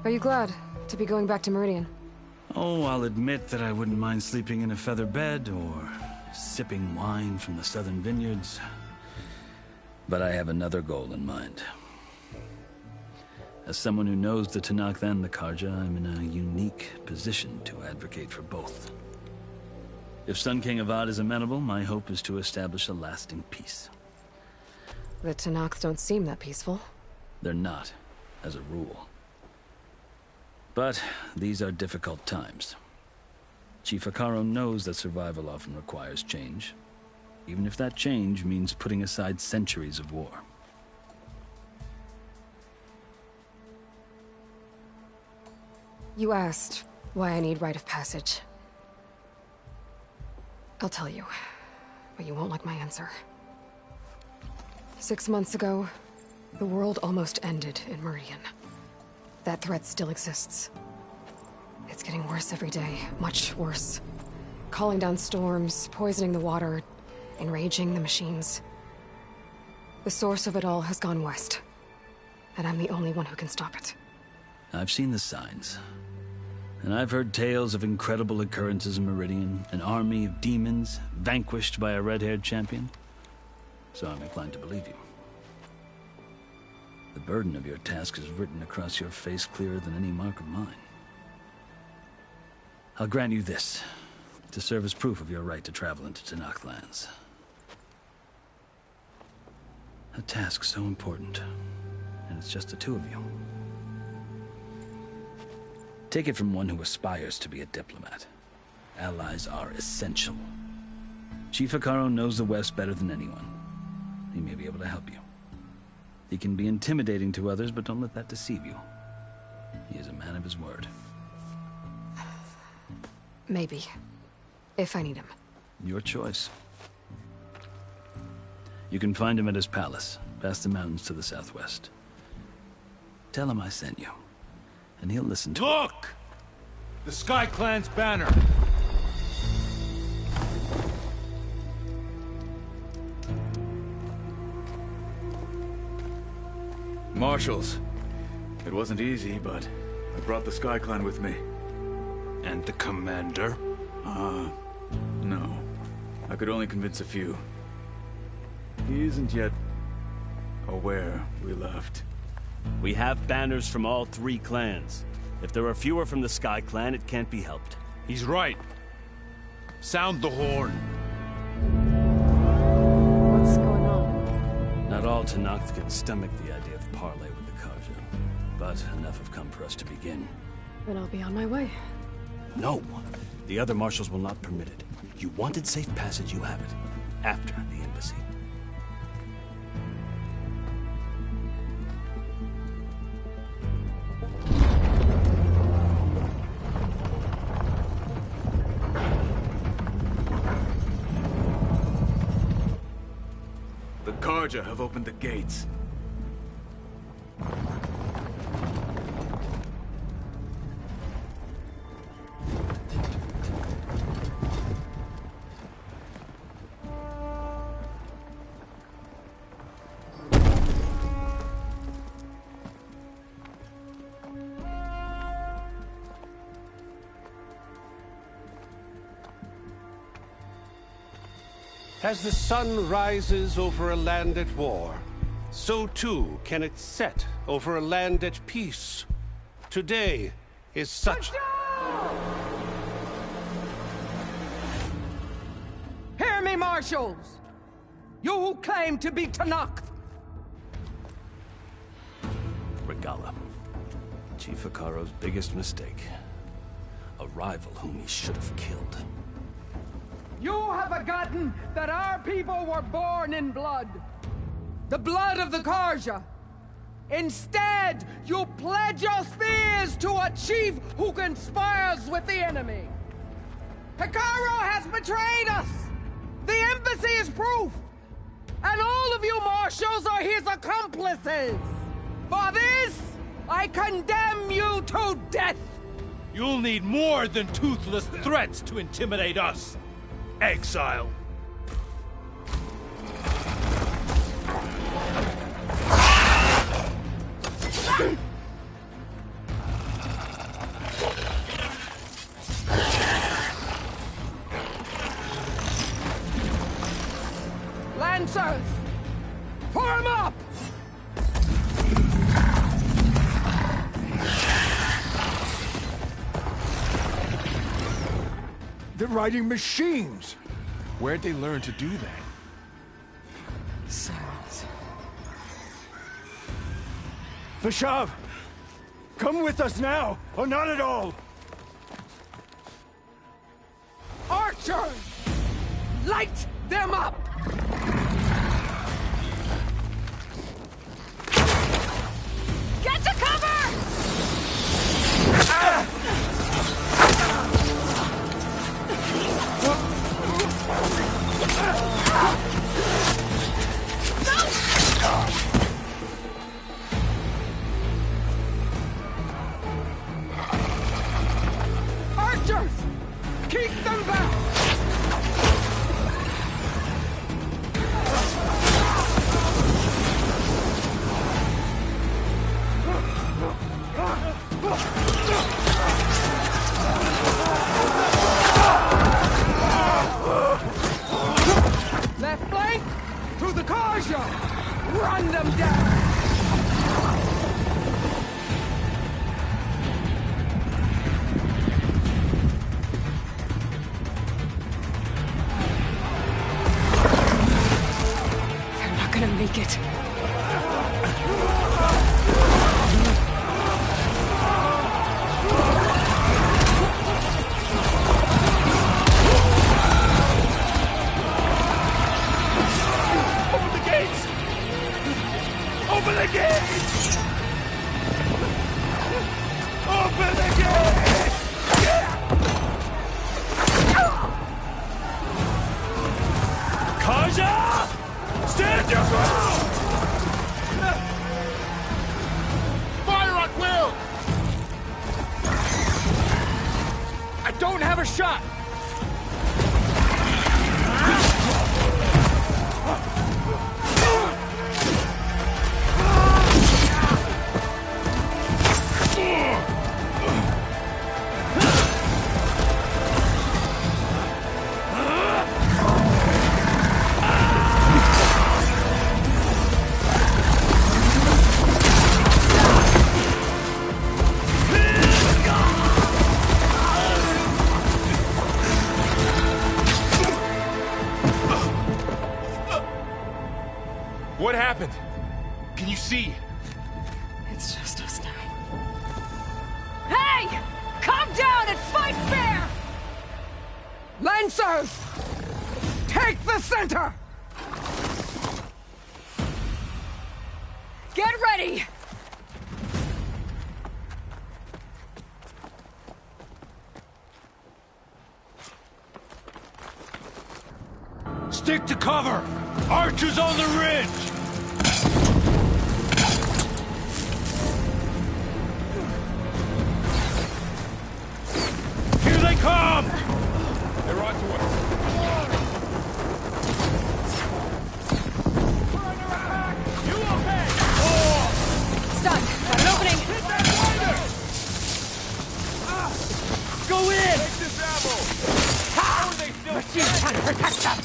Are you glad to be going back to Meridian? Oh, I'll admit that I wouldn't mind sleeping in a feather bed or sipping wine from the southern vineyards. But I have another goal in mind. As someone who knows the Tenakth and the Karja, I'm in a unique position to advocate for both. If Sun King Avad is amenable, my hope is to establish a lasting peace. The Tenakth don't seem that peaceful. They're not, as a rule. But these are difficult times. Chief Hikaru knows that survival often requires change, even if that change means putting aside centuries of war. You asked why I need rite of passage. I'll tell you, but you won't like my answer. 6 months ago, the world almost ended in Meridian. That threat still exists. It's getting worse every day, much worse. Calling down storms, poisoning the water, enraging the machines. The source of it all has gone west, and I'm the only one who can stop it. I've seen the signs. And I've heard tales of incredible occurrences in Meridian, an army of demons vanquished by a red-haired champion. So I'm inclined to believe you. The burden of your task is written across your face clearer than any mark of mine. I'll grant you this, to serve as proof of your right to travel into Tenakth lands. A task so important, and it's just the 2 of you. Take it from one who aspires to be a diplomat. Allies are essential. Chief Hikaru knows the West better than anyone. He may be able to help you. He can be intimidating to others, but don't let that deceive you. He is a man of his word. Maybe. If I need him. Your choice. You can find him at his palace, past the mountains to the southwest. Tell him I sent you. And he'll listen to Look! The Sky Clan's banner. Marshals. It wasn't easy, but I brought the Sky Clan with me. And the commander? No. I could only convince a few. He isn't yet aware we left. We have banners from all 3 clans. If there are fewer from the Sky Clan, it can't be helped. He's right. Sound the horn. What's going on? Not all Tenakth can stomach the idea of parley with the Karja, but enough have come for us to begin. Then I'll be on my way. No! The other marshals will not permit it. You wanted safe passage, you have it. After the embassy. The Karja have opened the gates. As the sun rises over a land at war, so too can it set over a land at peace. Today is such... Hear me, marshals! You who claim to be Tenakth! Regala. Chief Hikaro's biggest mistake. A rival whom he should have killed. You have forgotten that our people were born in blood. The blood of the Karja. Instead, you pledge your spears to a chief who conspires with the enemy. Hikaro has betrayed us! The embassy is proof! And all of you marshals are his accomplices! For this, I condemn you to death! You'll need more than toothless threats to intimidate us. Exile. Lancers! Form up! They're riding machines! Where'd they learn to do that? Silence. Vashav! Come with us now, or not at all! Archers! Light them up! Get to cover! Archers! Keep them back! Left flank! To the Karja! Run them down! They're not gonna make it. Open the gates! Open the gates! Open the gates! Karja! Stand your ground! don't have a shot! What happened? Can you see? It's just us now. Hey! Calm down and fight fair! Lancers! Take the center! Get ready! Stick to cover! Archers on the ridge! Here they come! They're on to us. You okay? It's done. Got an opening. Hit that rider! Go in! Take this ammo! How are they still Machine can protect them!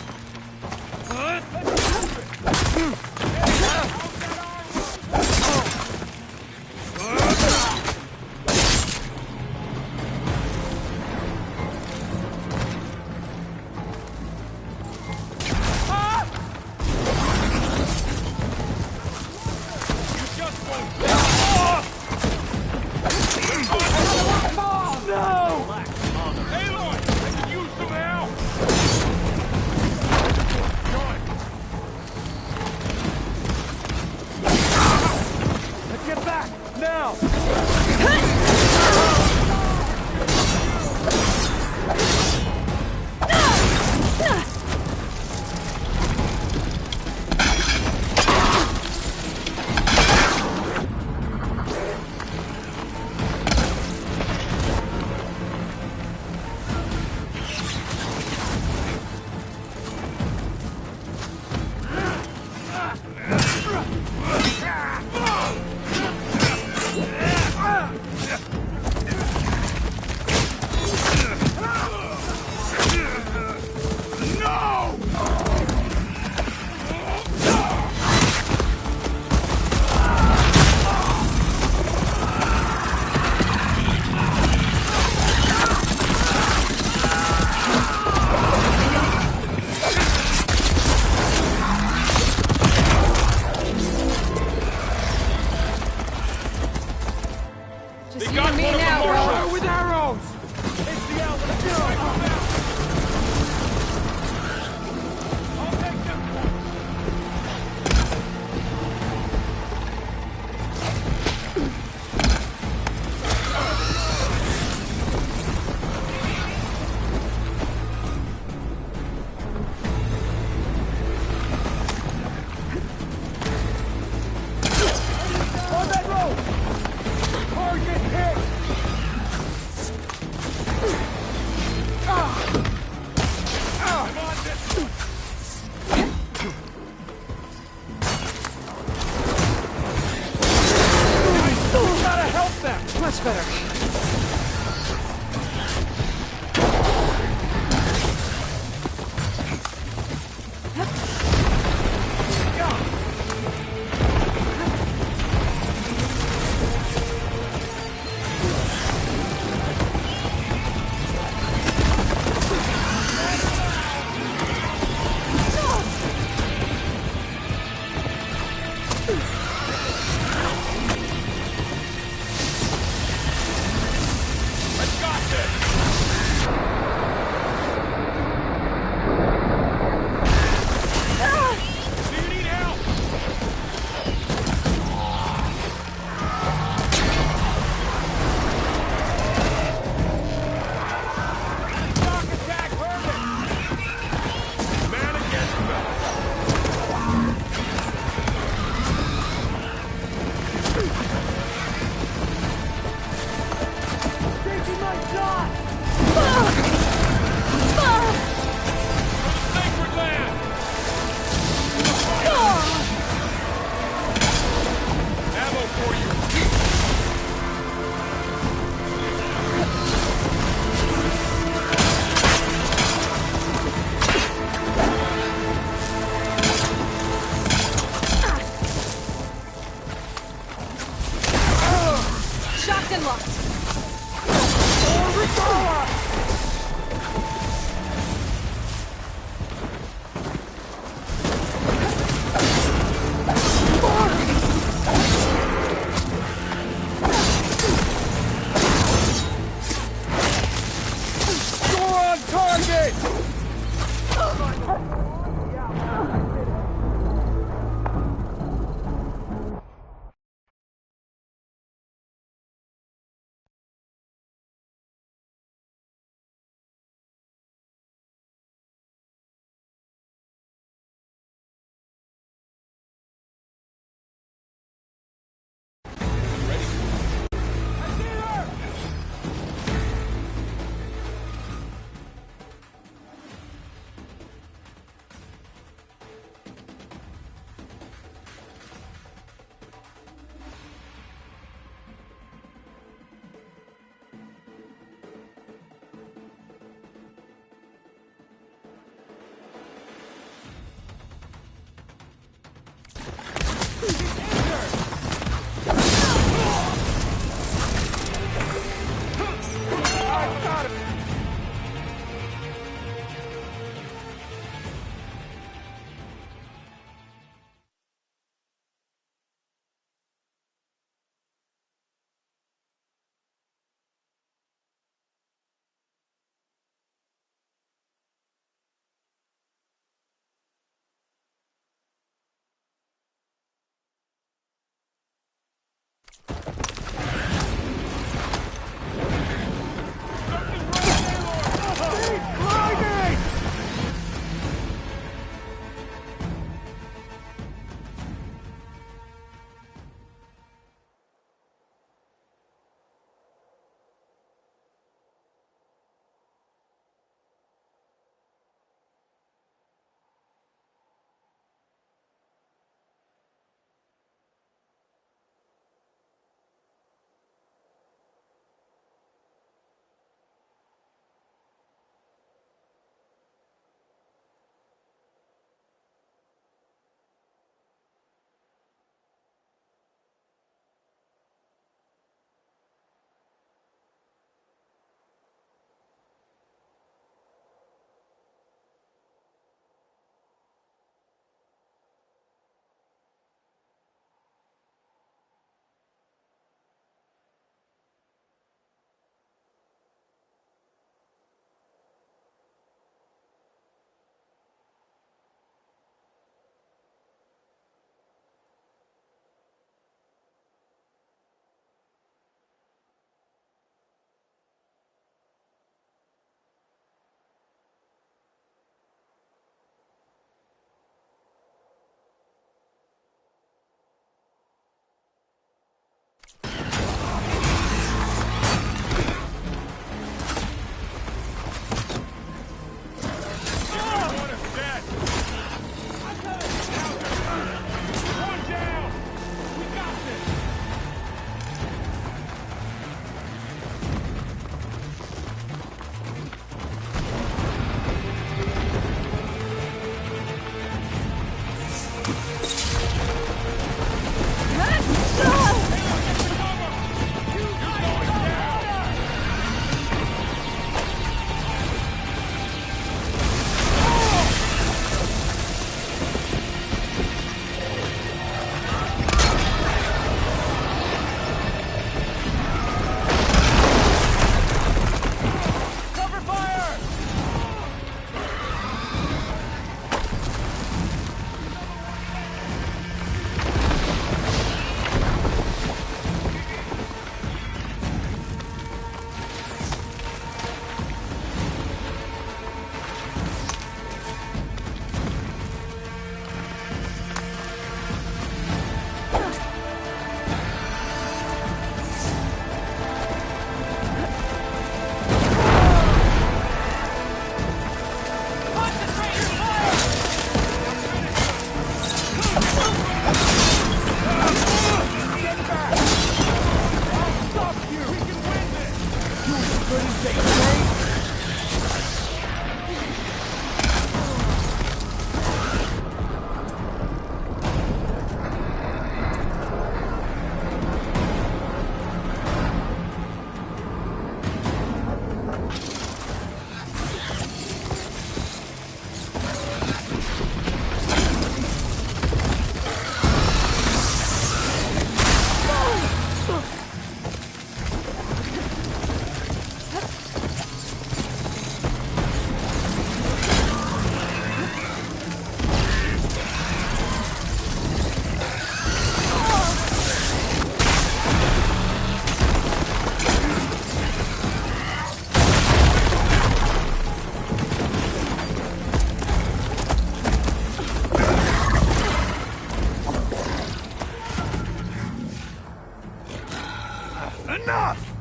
Enough!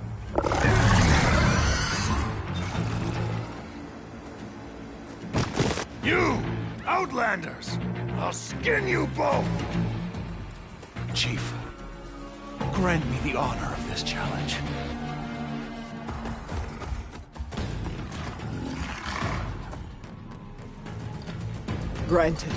You, Outlanders! I'll skin you both! Chief, grant me the honor of this challenge. Granted.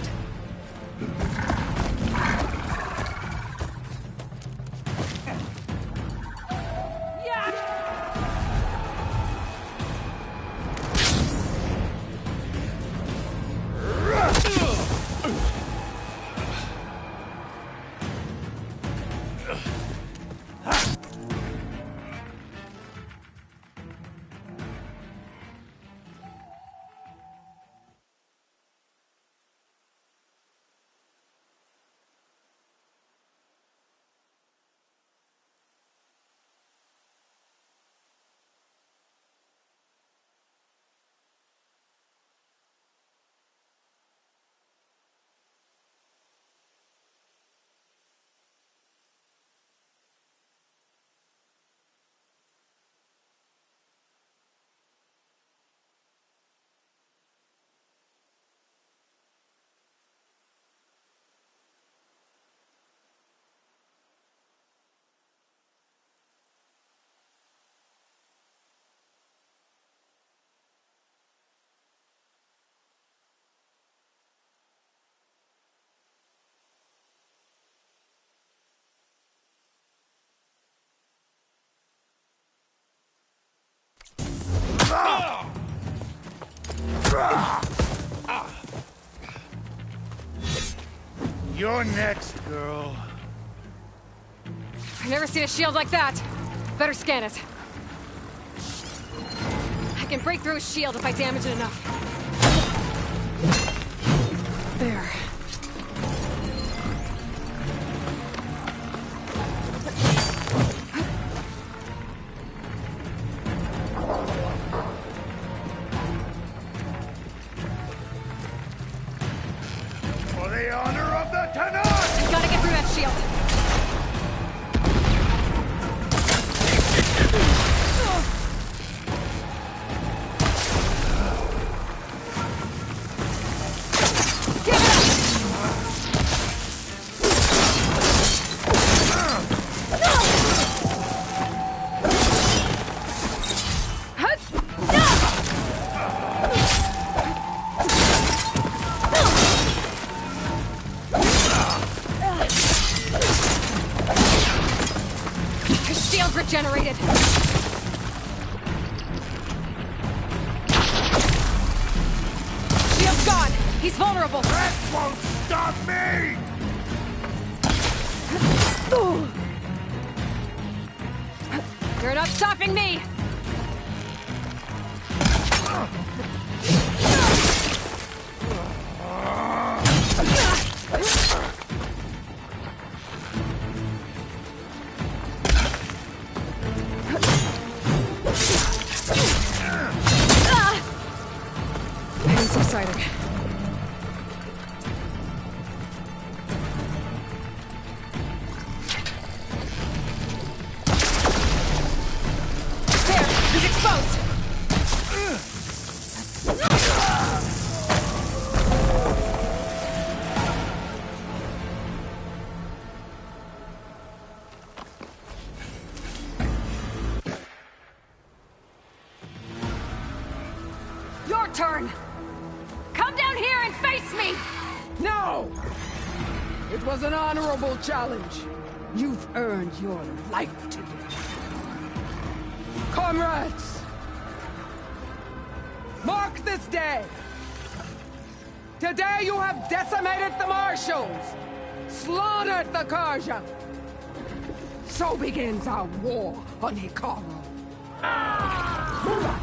You're next, girl. I've never seen a shield like that. Better scan it. I can break through a shield if I damage it enough. There. For the honor of the Tanakh! You gotta get through that shield. Regenerated. Shield's gone. He's vulnerable. That won't stop me! You're not stopping me. Pain's subsiding. There! He's exposed! Your turn! Come down here and face me! No! It was an honorable challenge. You've earned your life today. Comrades! Mark this day! Today you have decimated the Marshals! Slaughtered the Karja! So begins our war on Hikaru. Move out!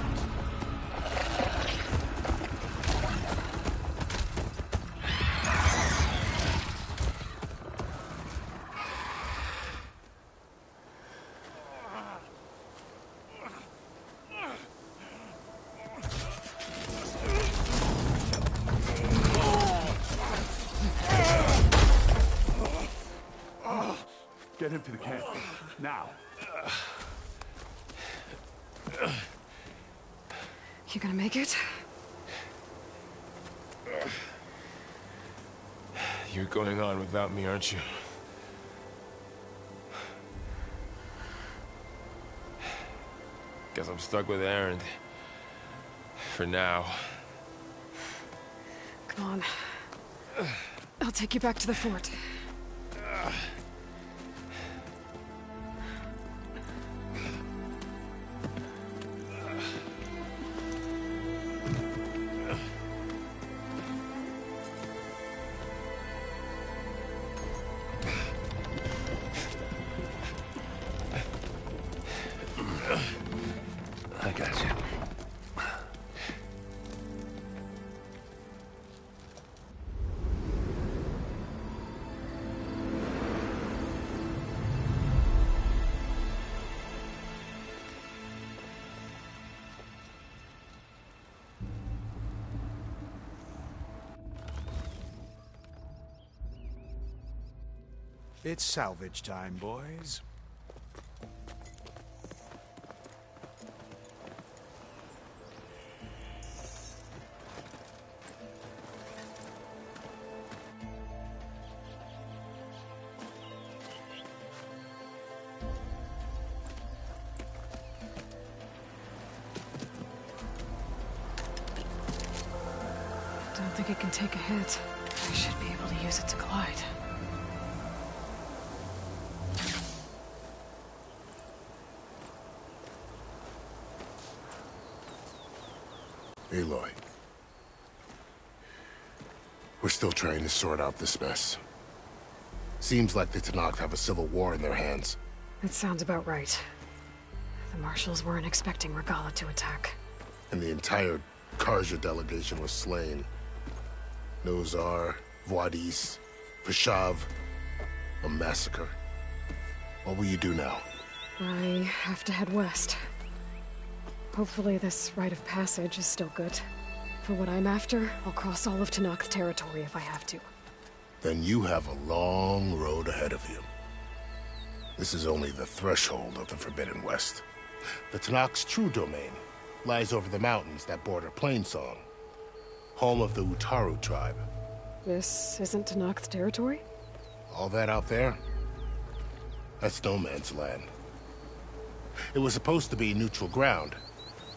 Get him to the camp. Now. You gonna make it? You're going on without me, aren't you? Guess I'm stuck with Erend. For now. Come on. I'll take you back to the fort. I got you. It's salvage time, boys. Don't think it can take a hit. I should be able to use it to glide. Aloy. We're still trying to sort out this mess. Seems like the Tenakth have a civil war in their hands. That sounds about right. The Marshals weren't expecting Regalla to attack. And the entire Karja delegation was slain. Nozar, Voidis, Vashav, a massacre. What will you do now? I have to head west. Hopefully this rite of passage is still good. For what I'm after, I'll cross all of Tenakth territory if I have to. Then you have a long road ahead of you. This is only the threshold of the Forbidden West. The Tenakth's true domain lies over the mountains that border Plainsong, home of the Utaru tribe. This isn't Tenakth territory? All that out there? That's no man's land. It was supposed to be neutral ground,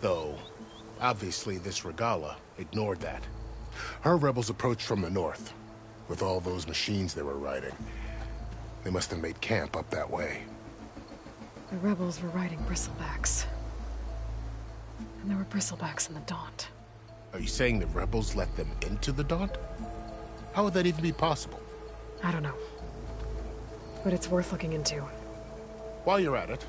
though obviously this Regalla ignored that. Her rebels approached from the north, with all those machines they were riding. They must have made camp up that way. The rebels were riding bristlebacks. And there were bristlebacks in the Daunt. Are you saying the rebels let them into the Daunt? How would that even be possible? I don't know. But it's worth looking into. While you're at it,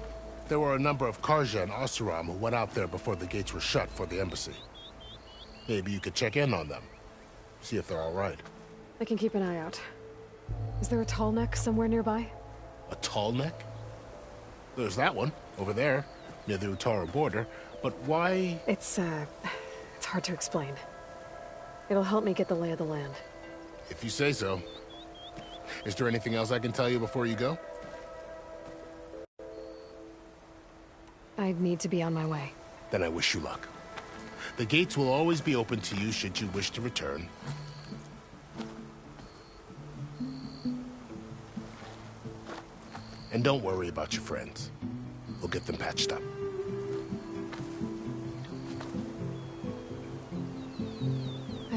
there were a number of Karja and Oseram who went out there before the gates were shut for the embassy. Maybe you could check in on them. See if they're all right. I can keep an eye out. Is there a tall neck somewhere nearby? A tall neck? There's that one, over there, near the Utaru border. But why? It's hard to explain. It'll help me get the lay of the land. If you say so. Is there anything else I can tell you before you go? I need to be on my way. Then I wish you luck. The gates will always be open to you should you wish to return. And don't worry about your friends. We'll get them patched up.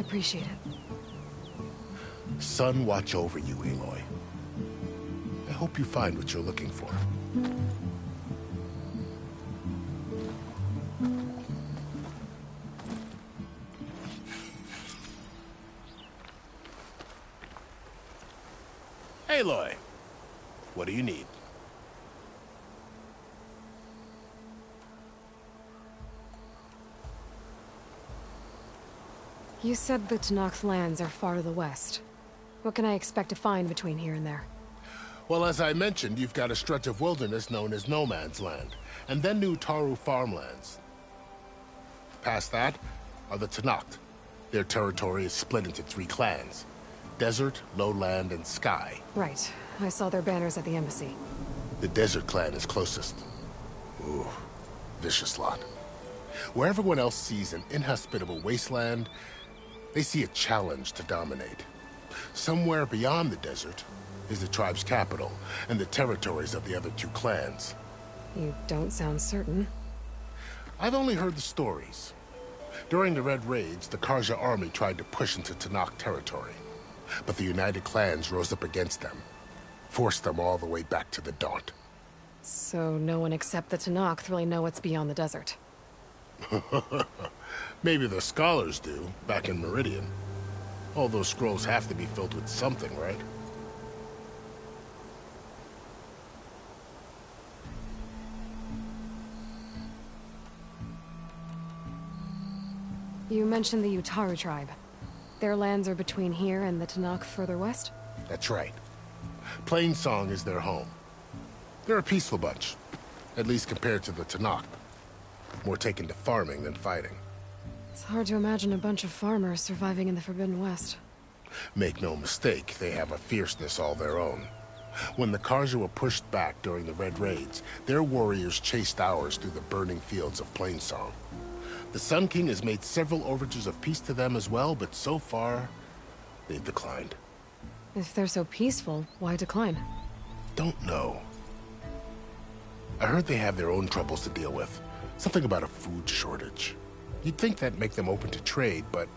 appreciate it. Sun watch over you, Aloy. I hope you find what you're looking for. Aloy, what do you need? You said the Tenakth lands are far to the west. What can I expect to find between here and there? Well, as I mentioned, you've got a stretch of wilderness known as No Man's Land, and then New Taru farmlands. Past that are the Tenakth. Their territory is split into 3 clans: Desert, Lowland, and Sky. Right. I saw their banners at the embassy. The Desert clan is closest. Ooh, vicious lot. Where everyone else sees an inhospitable wasteland, they see a challenge to dominate. Somewhere beyond the desert is the tribe's capital and the territories of the other 2 clans. You don't sound certain. I've only heard the stories. During the Red Raids, the Karja army tried to push into Tenakth territory, but the United Clans rose up against them, forced them all the way back to the Daunt. So no one except the Tenakth really know what's beyond the desert. Maybe the scholars do, back in Meridian. All those scrolls have to be filled with something, right? You mentioned the Utaru tribe. Their lands are between here and the Tenakth further west? That's right. Plainsong is their home. They're a peaceful bunch, at least compared to the Tenakth. More taken to farming than fighting. It's hard to imagine a bunch of farmers surviving in the Forbidden West. Make no mistake, they have a fierceness all their own. When the Karja were pushed back during the Red Raids, their warriors chased ours through the burning fields of Plainsong. The Sun King has made several overtures of peace to them as well, but so far, they've declined. If they're so peaceful, why decline? Don't know. I heard they have their own troubles to deal with. Something about a food shortage. You'd think that'd make them open to trade, but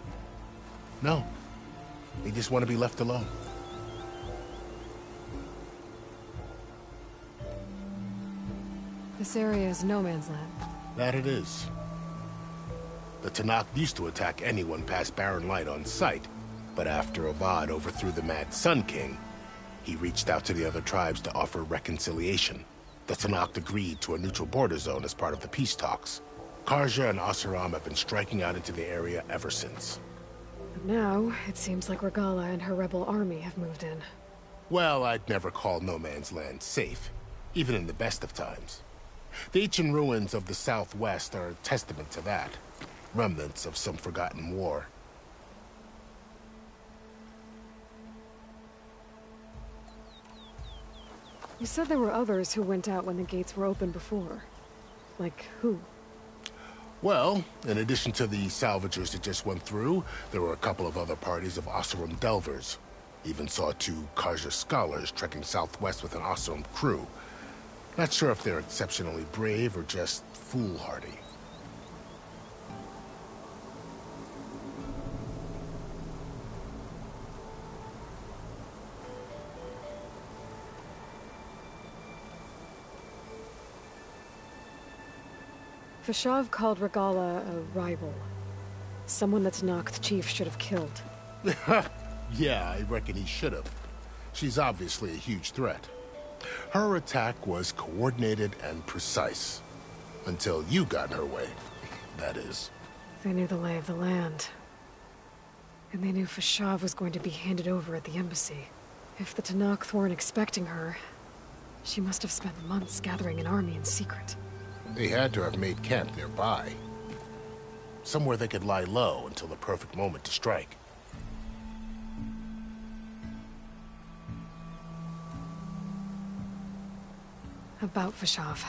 no. They just want to be left alone. This area is no man's land. That it is. The Tenakth used to attack anyone past Barren Light on sight, but after Avad overthrew the Mad Sun King, he reached out to the other tribes to offer reconciliation. The Tenakth agreed to a neutral border zone as part of the peace talks. Karja and Oseram have been striking out into the area ever since. But now, it seems like Regala and her rebel army have moved in. Well, I'd never call No Man's Land safe, even in the best of times. The ancient ruins of the Southwest are a testament to that. Remnants of some forgotten war. You said there were others who went out when the gates were open before. Like who? Well, in addition to the salvagers that just went through, there were a couple of other parties of Oseram Delvers. Even saw 2 Karja scholars trekking southwest with an Oseram crew. Not sure if they're exceptionally brave or just foolhardy. Fashav called Regala a rival. Someone that Tenakth chief should have killed. Yeah, I reckon he should have. She's obviously a huge threat. Her attack was coordinated and precise. Until you got in her way, that is. They knew the lay of the land. And they knew Fashav was going to be handed over at the embassy. If the Tenakth weren't expecting her, she must have spent months gathering an army in secret. They had to have made camp nearby. Somewhere they could lie low until the perfect moment to strike. About Fashav.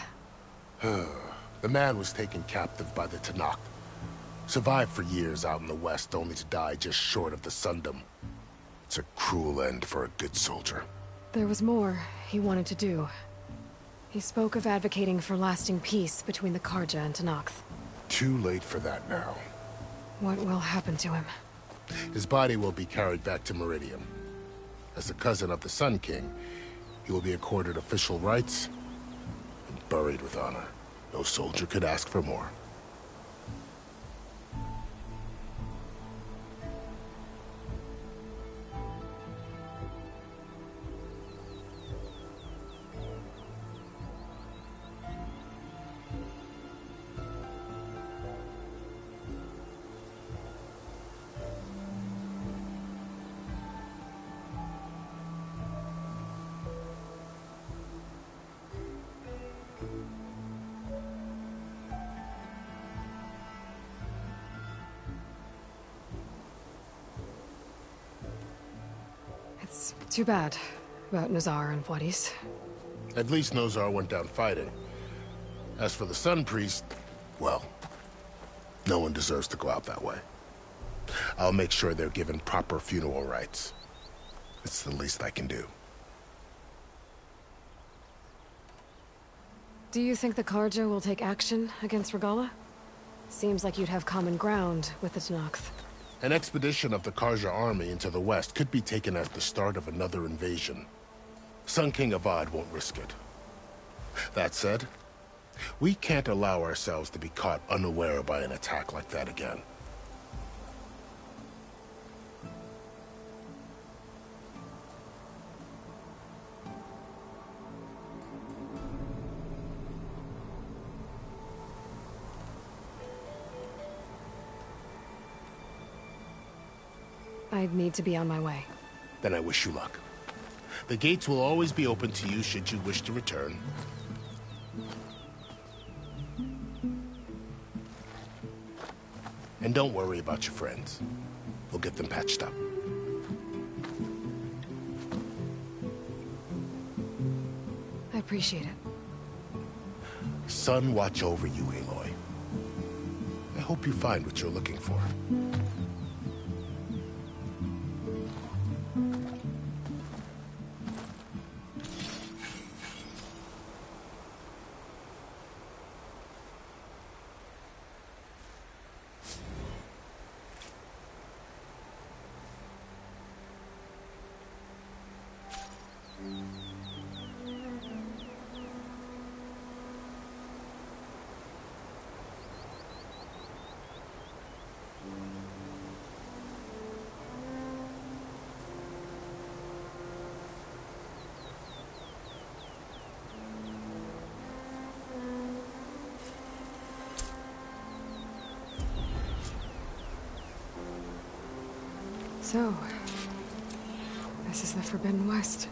The man was taken captive by the Tenakth. Survived for years out in the west, only to die just short of the Sundom. It's a cruel end for a good soldier. There was more he wanted to do. He spoke of advocating for lasting peace between the Karja and Tenakth. Too late for that now. What will happen to him? His body will be carried back to Meridian. As a cousin of the Sun King, he will be accorded official rights and buried with honor. No soldier could ask for more. It's too bad about Nazar and Juarez. At least Nozar went down fighting. As for the Sun Priest, well, no one deserves to go out that way. I'll make sure they're given proper funeral rites. It's the least I can do. Do you think the Carja will take action against Regalla? Seems like you'd have common ground with the Tenakth. An expedition of the Carja army into the west could be taken as the start of another invasion. Sun King Avad won't risk it. That said, we can't allow ourselves to be caught unaware by an attack like that again. I'd need to be on my way. Then I wish you luck. The gates will always be open to you should you wish to return. And don't worry about your friends. We'll get them patched up. I appreciate it. Sun watch over you, Aloy. I hope you find what you're looking for. So, this is the Forbidden West.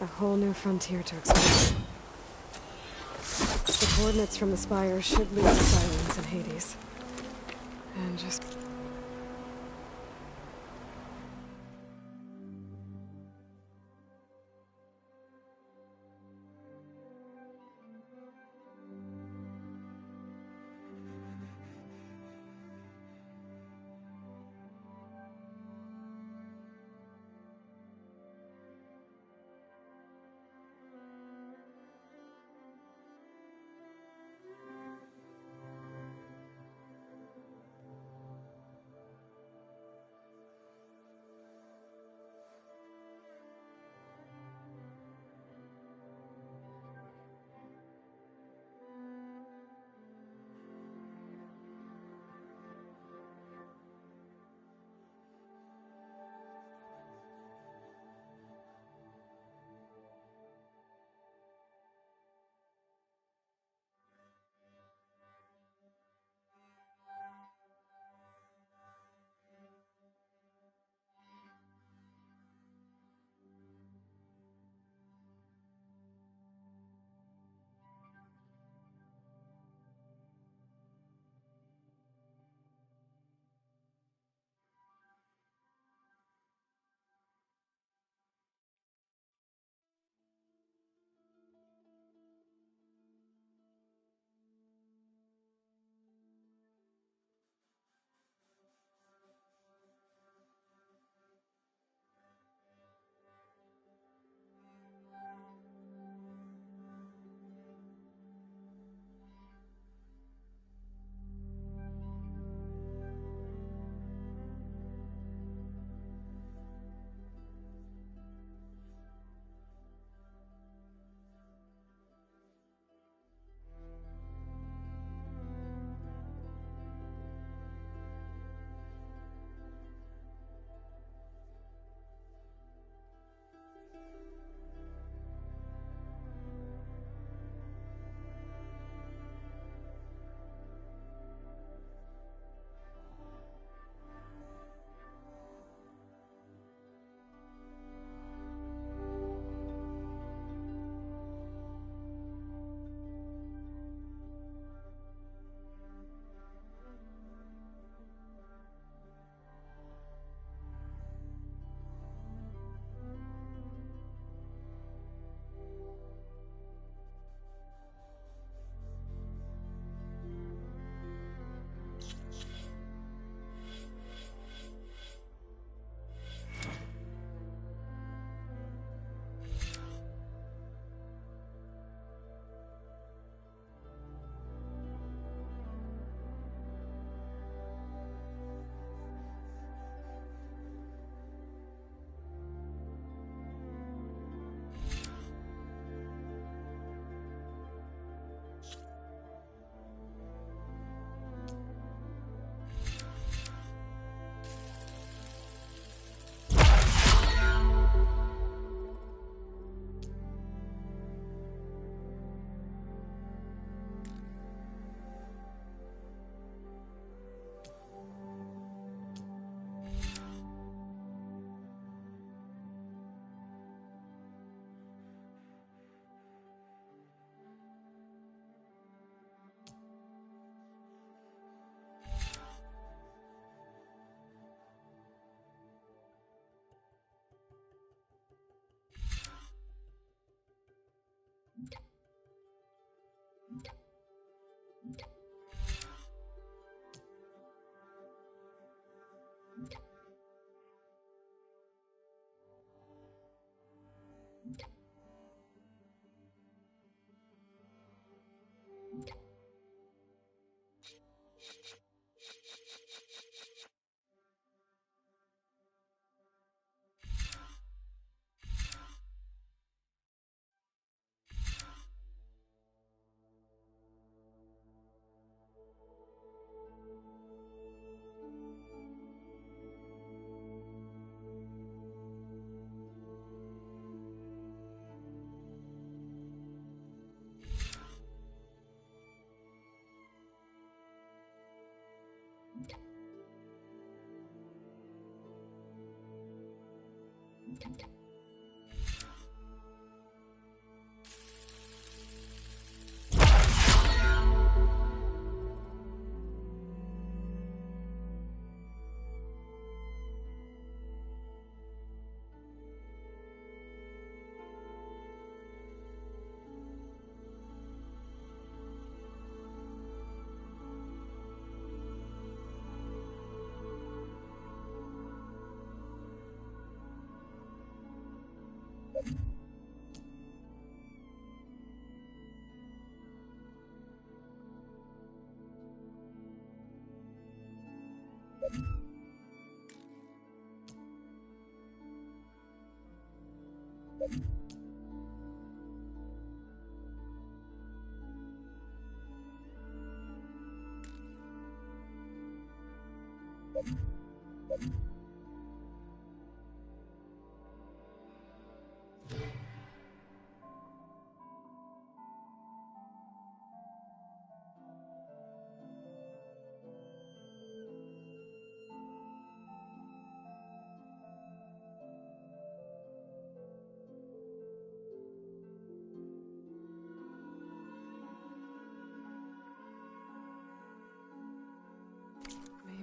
A whole new frontier to explore. The coordinates from the spire should lead to silence in Hades. And just...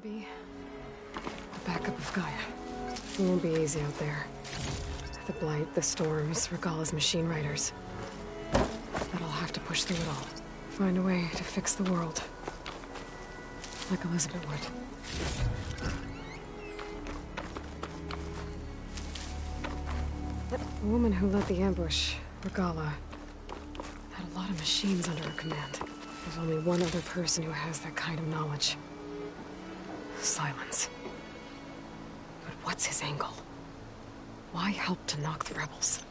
Maybe the backup of Gaia. It won't be easy out there. The Blight, the Storms, Regalla's machine riders. But I'll have to push through it all. Find a way to fix the world. Like Elizabeth would. The woman who led the ambush, Regalla, had a lot of machines under her command. There's only one other person who has that kind of knowledge. Silence. But what's his angle? Why help to knock the rebels?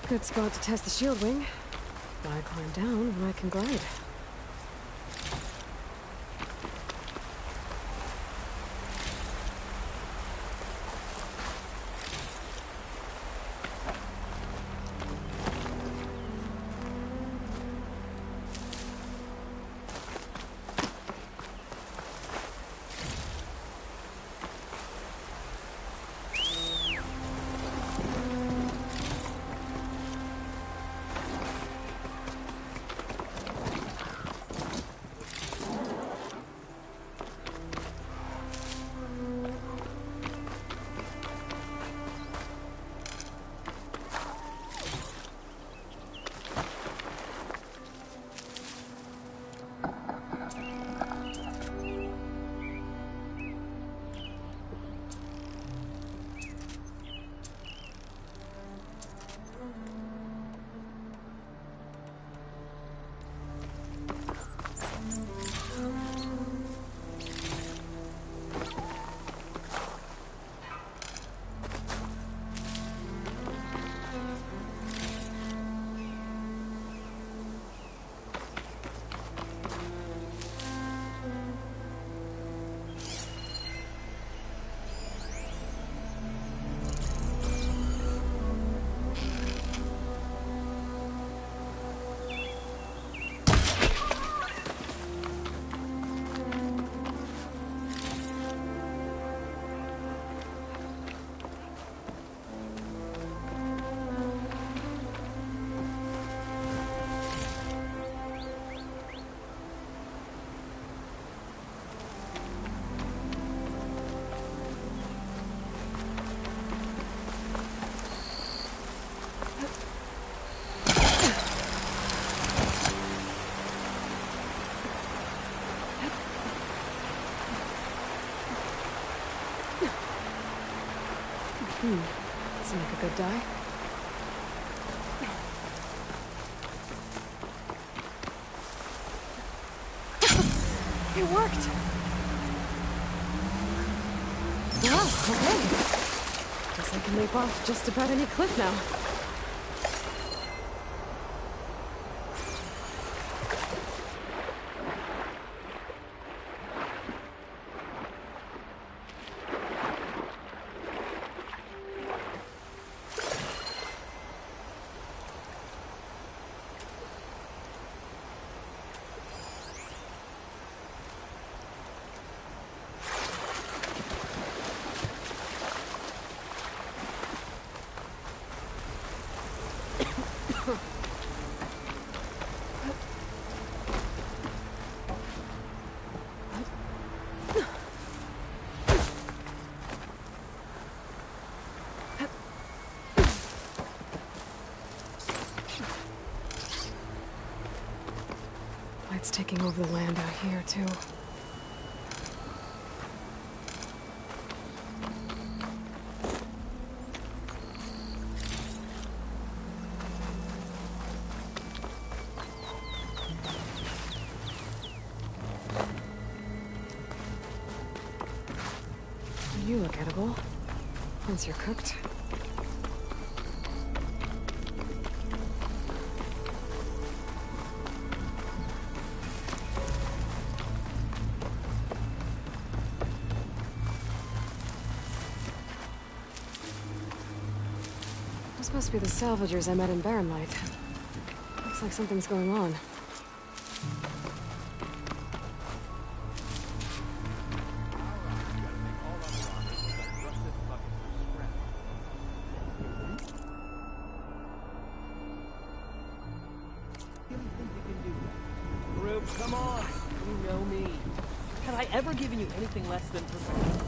Good spot to test the shield wing. Why climb down when I can glide? Does it make a good dye? It worked! Wow, okay. Guess I can leap off just about any cliff now. Light's taking over the land out here, too. You look edible. Once you're cooked. This must be the salvagers I met in Barren Light. Looks like something's going on. Group, come on! You know me. Have I ever given you anything less than perfection?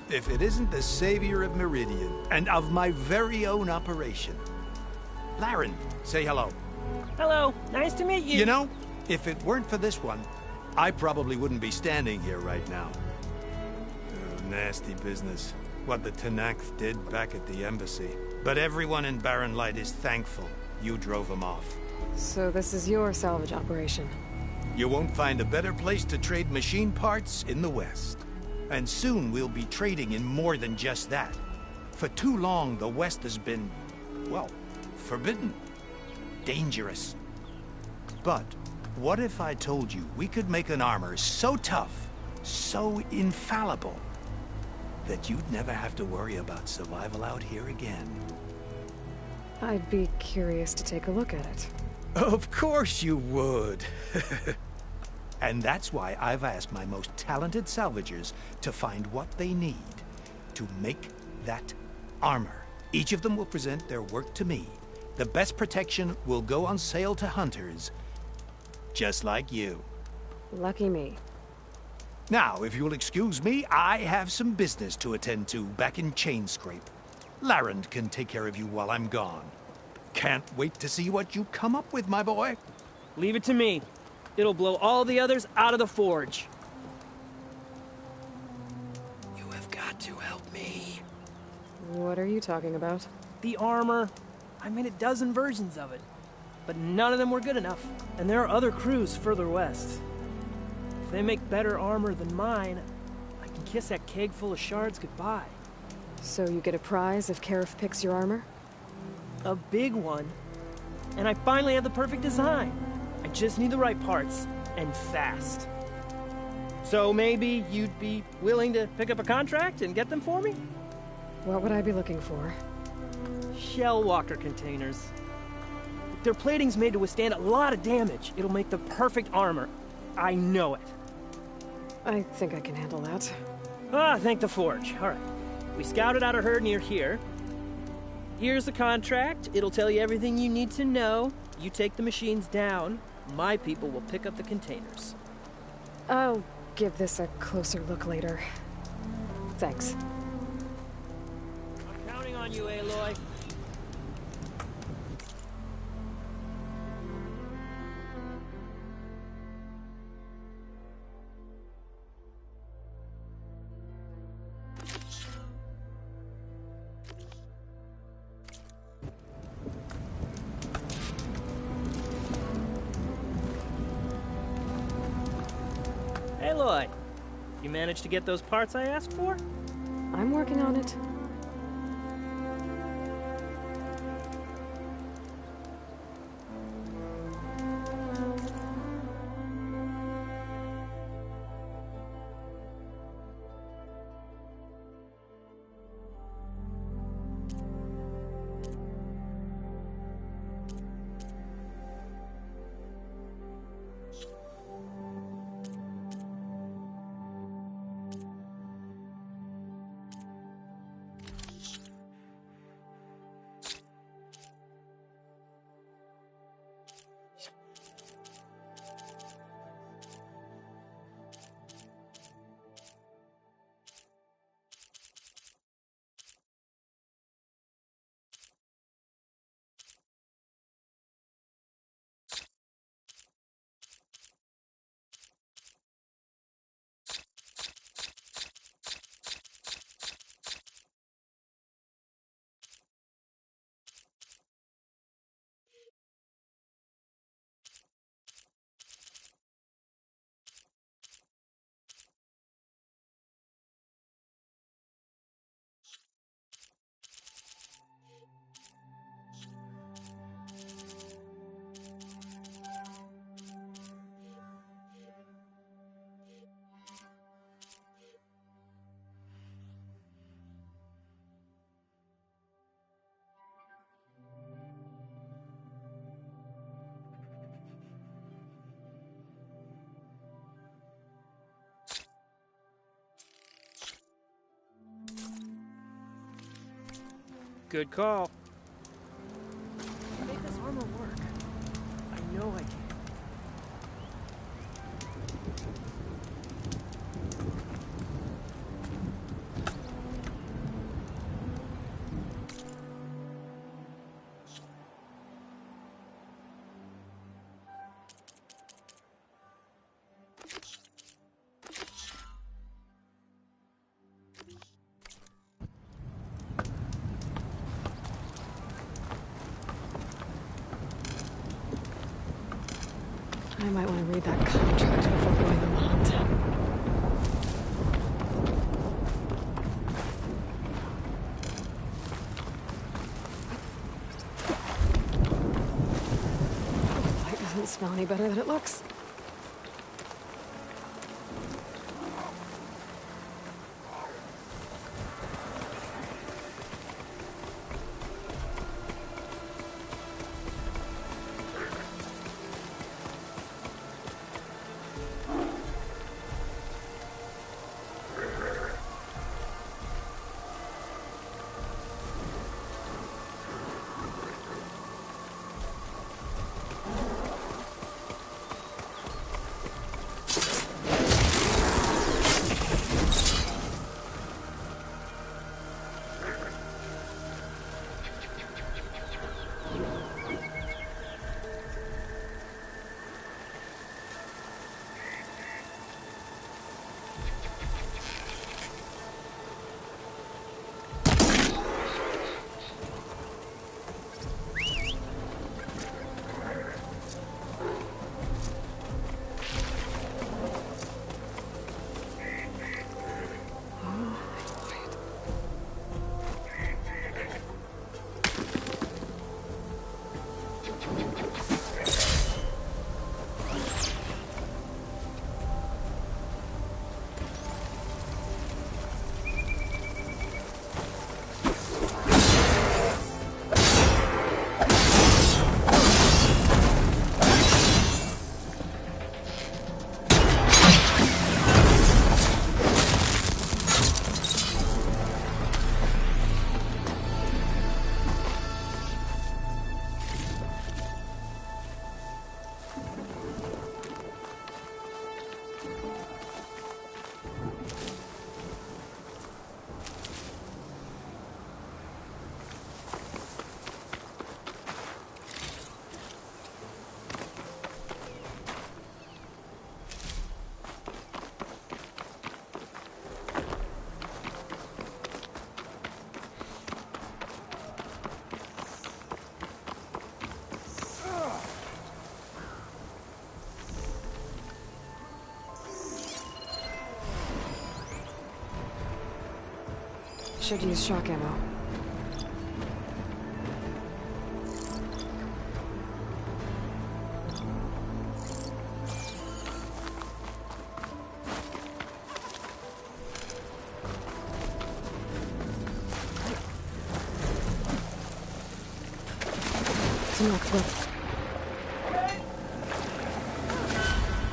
If it isn't the savior of Meridian, and of my very own operation. Laren, say hello. Hello, nice to meet you. You know, if it weren't for this one, I probably wouldn't be standing here right now. Oh, nasty business. What the Tenakth did back at the embassy. But everyone in Barren Light is thankful you drove them off. So this is your salvage operation? You won't find a better place to trade machine parts in the West. And soon we'll be trading in more than just that. For too long, the West has been, well, forbidden. Dangerous. But what if I told you we could make an armor so tough, so infallible, that you'd never have to worry about survival out here again? I'd be curious to take a look at it. Of course you would. And that's why I've asked my most talented salvagers to find what they need to make that armor. Each of them will present their work to me. The best protection will go on sale to hunters, just like you. Lucky me. Now, if you'll excuse me, I have some business to attend to back in Chainscrape. Laren can take care of you while I'm gone. Can't wait to see what you come up with, my boy. Leave it to me. It'll blow all the others out of the forge. You have got to help me. What are you talking about? The armor. I made a dozen versions of it. But none of them were good enough. And there are other crews further west. If they make better armor than mine, I can kiss that keg full of shards goodbye. So you get a prize if Karif picks your armor? A big one. And I finally have the perfect design. I just need the right parts, and fast. So maybe you'd be willing to pick up a contract and get them for me? What would I be looking for? Shell walker containers. Their plating's made to withstand a lot of damage. It'll make the perfect armor. I know it. I think I can handle that. Ah, thank the forge. All right. We scouted out a herd near here. Here's the contract. It'll tell you everything you need to know. You take the machines down. My people will pick up the containers. I'll give this a closer look later. Thanks. on you, Aloy. Aloy, you managed to get those parts I asked for? I'm working on it. Good call. Make this armor work. I know I can. I might want to read that contract before going on the hunt. Light doesn't smell any better than it looks. Should use shock ammo.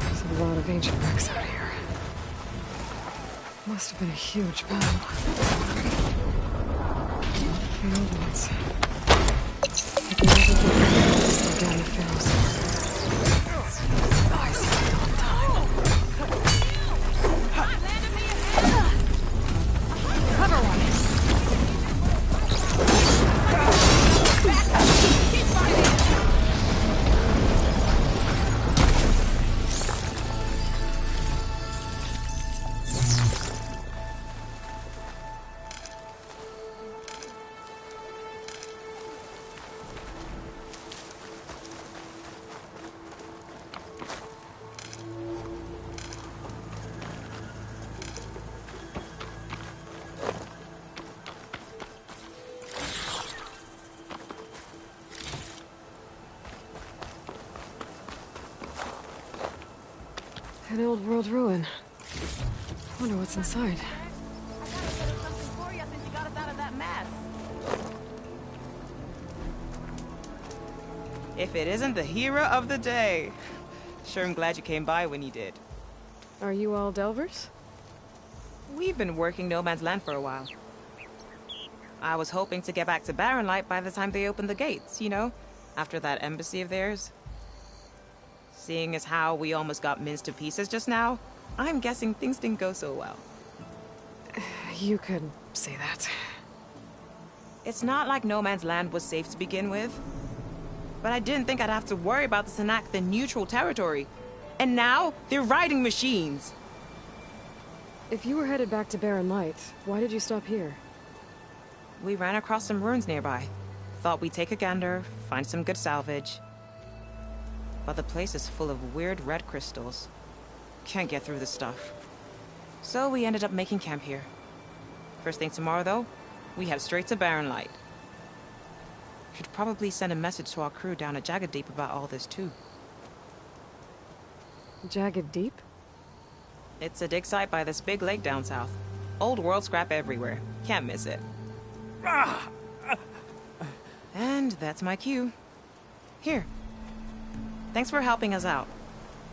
There's a lot of ancient wrecks out here. Must have been a huge battle. The old ones. I can never get slow down the Pharaoh's I see it all the time. Cover one. Keep fighting! An old world ruin. Wonder what's inside. If it isn't the hero of the day. Sure am glad you came by when you did. Are you all Delvers? We've been working No Man's Land for a while. I was hoping to get back to Barren Light by the time they opened the gates, you know? After that embassy of theirs. Seeing as how we almost got minced to pieces just now, I'm guessing things didn't go so well. You could say that. It's not like No Man's Land was safe to begin with. But I didn't think I'd have to worry about the Tanakh, the neutral territory. And now, they're riding machines. If you were headed back to Barren Light, why did you stop here? We ran across some ruins nearby. Thought we'd take a gander, find some good salvage. But the place is full of weird red crystals. Can't get through the stuff. So we ended up making camp here. First thing tomorrow, though, we head straight to Barren Light. Should probably send a message to our crew down at Jagged Deep about all this, too. Jagged Deep? It's a dig site by this big lake down south. Old world scrap everywhere. Can't miss it. And that's my cue. Here. Thanks for helping us out.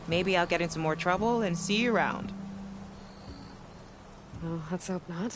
Maybe I'll get into more trouble and see you around. Well, let's hope not.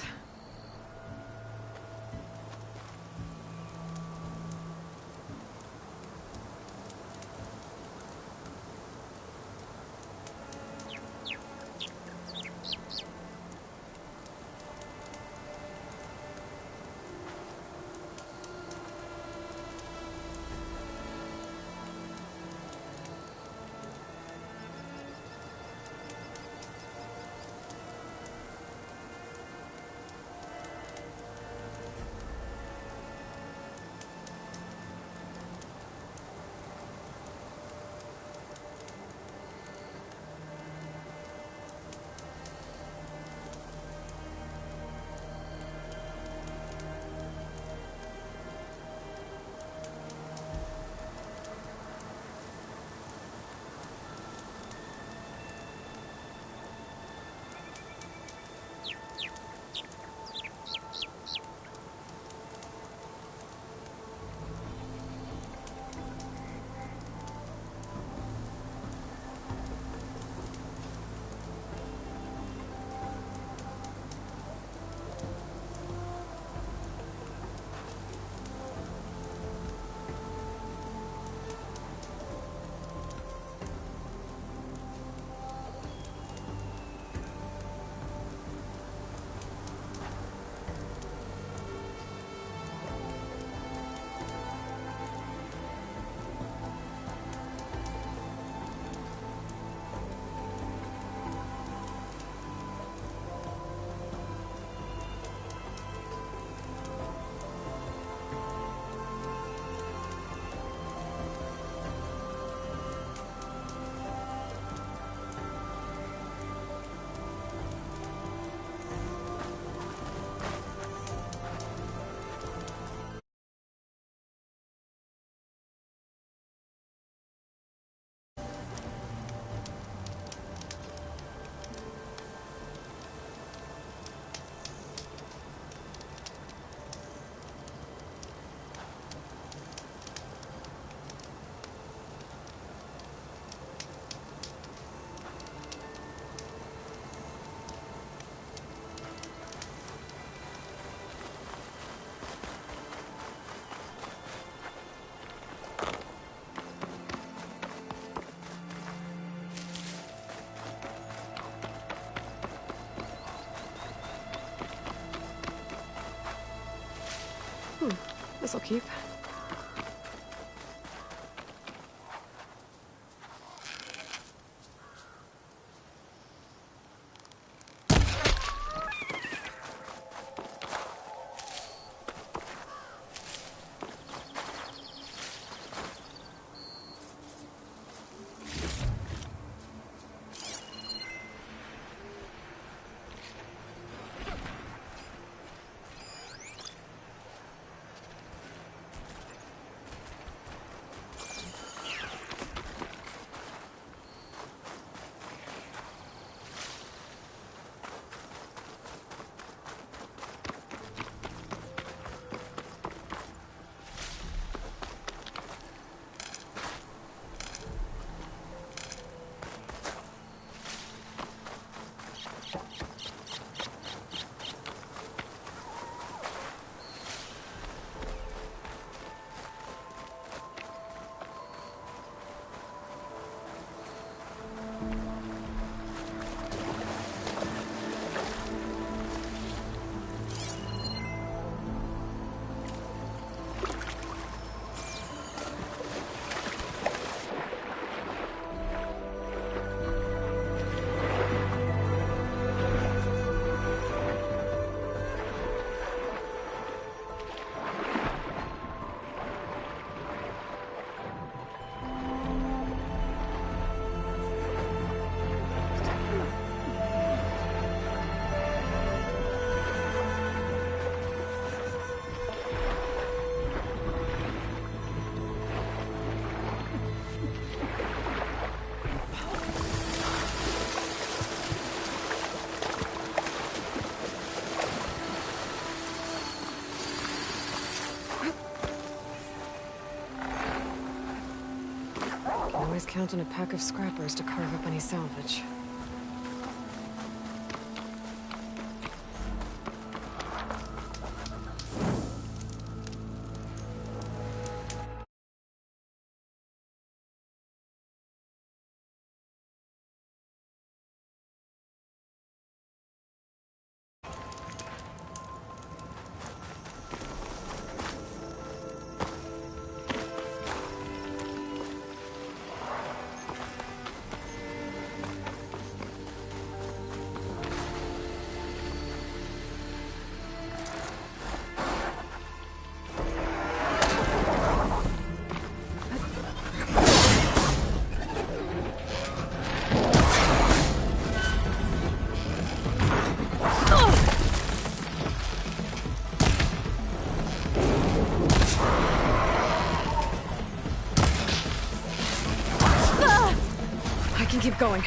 This'll keep. Always count on a pack of scrappers to carve up any salvage. Keep going.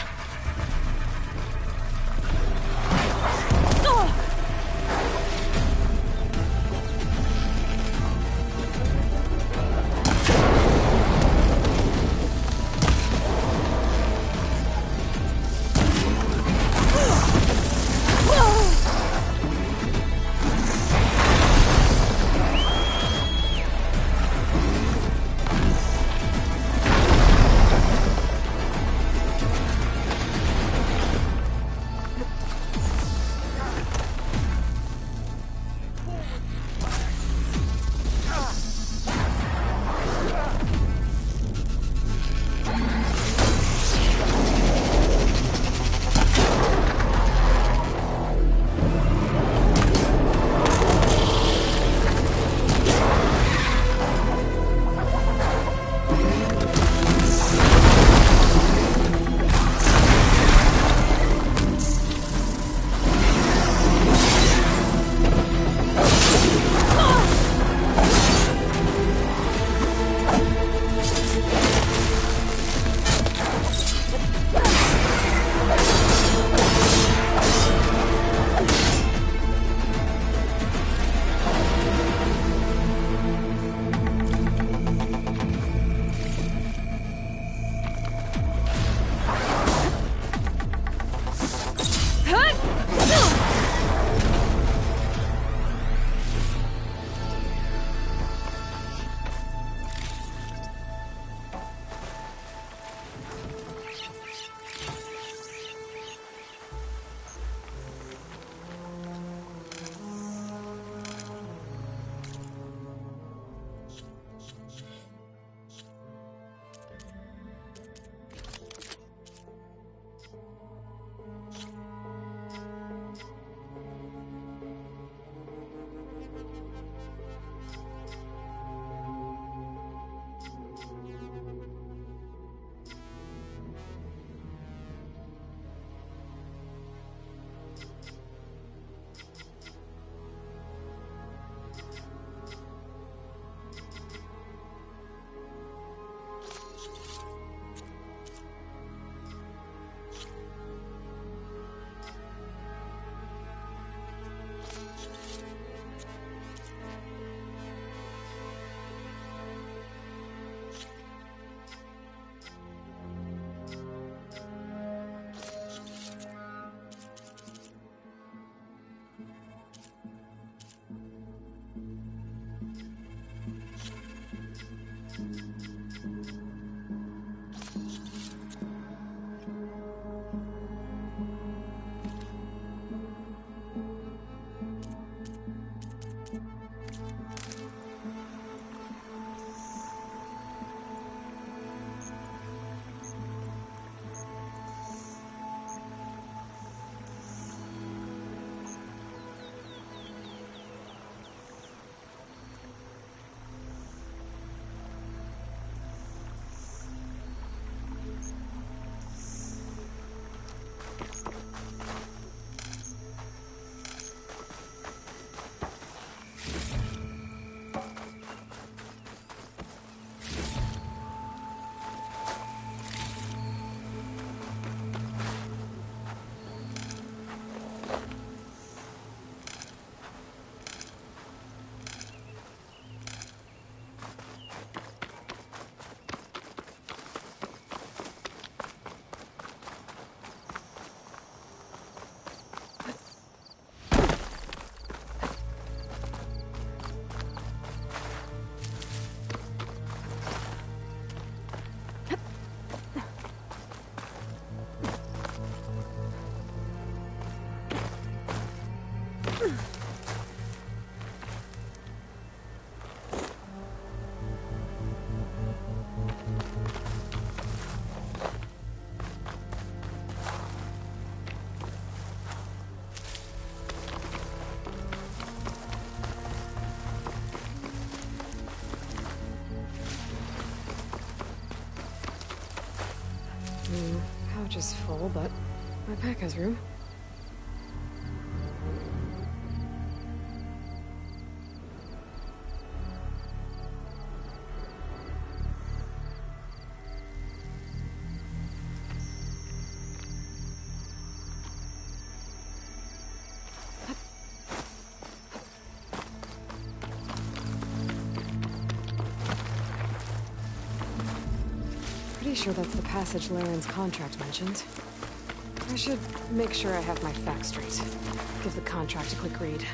storage is full, but my pack has room. Pretty sure that's the passage Laren's contract mentioned. I should make sure I have my facts straight. Give the contract a quick read.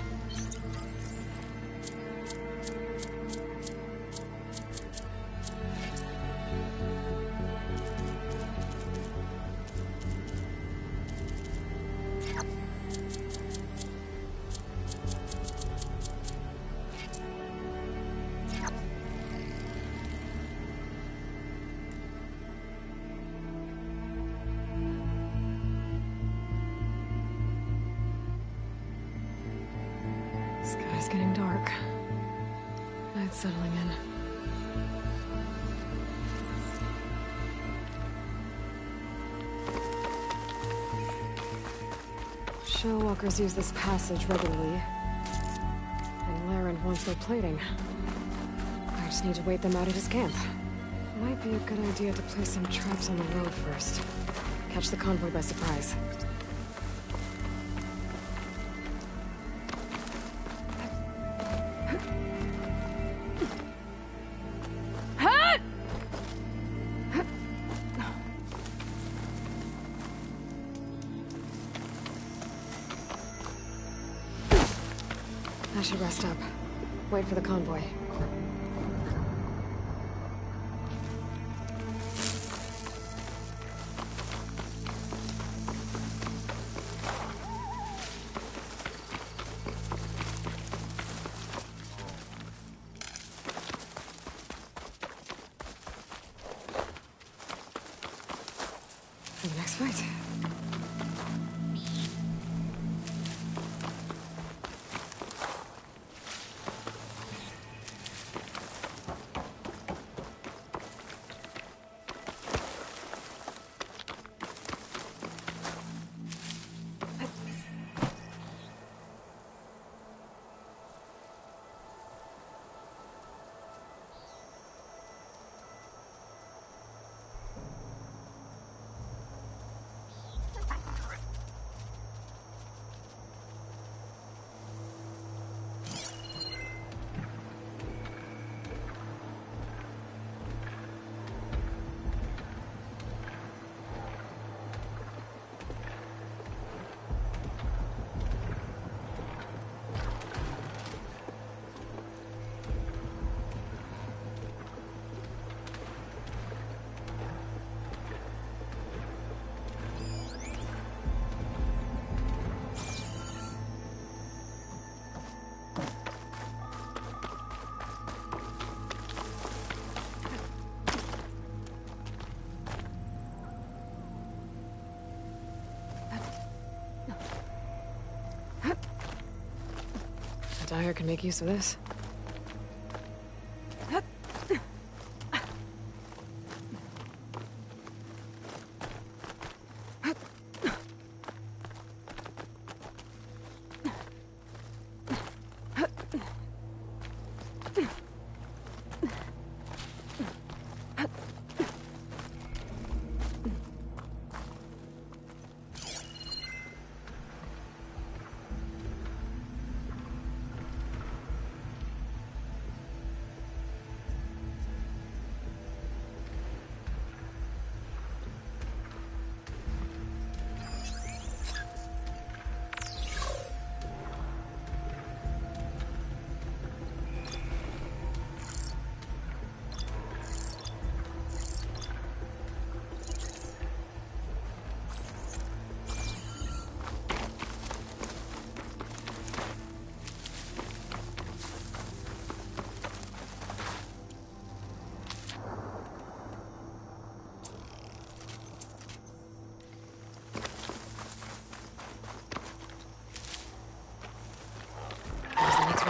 Sky's getting dark. Night's settling in. Shellwalkers use this passage regularly. And Laren wants their plating. I just need to wait them out at his camp. Might be a good idea to place some traps on the road first. Catch the convoy by surprise. I should rest up. Wait for the convoy. For the next fight. Dyer can make use of this.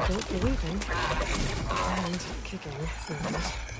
Built for weeping and kicking.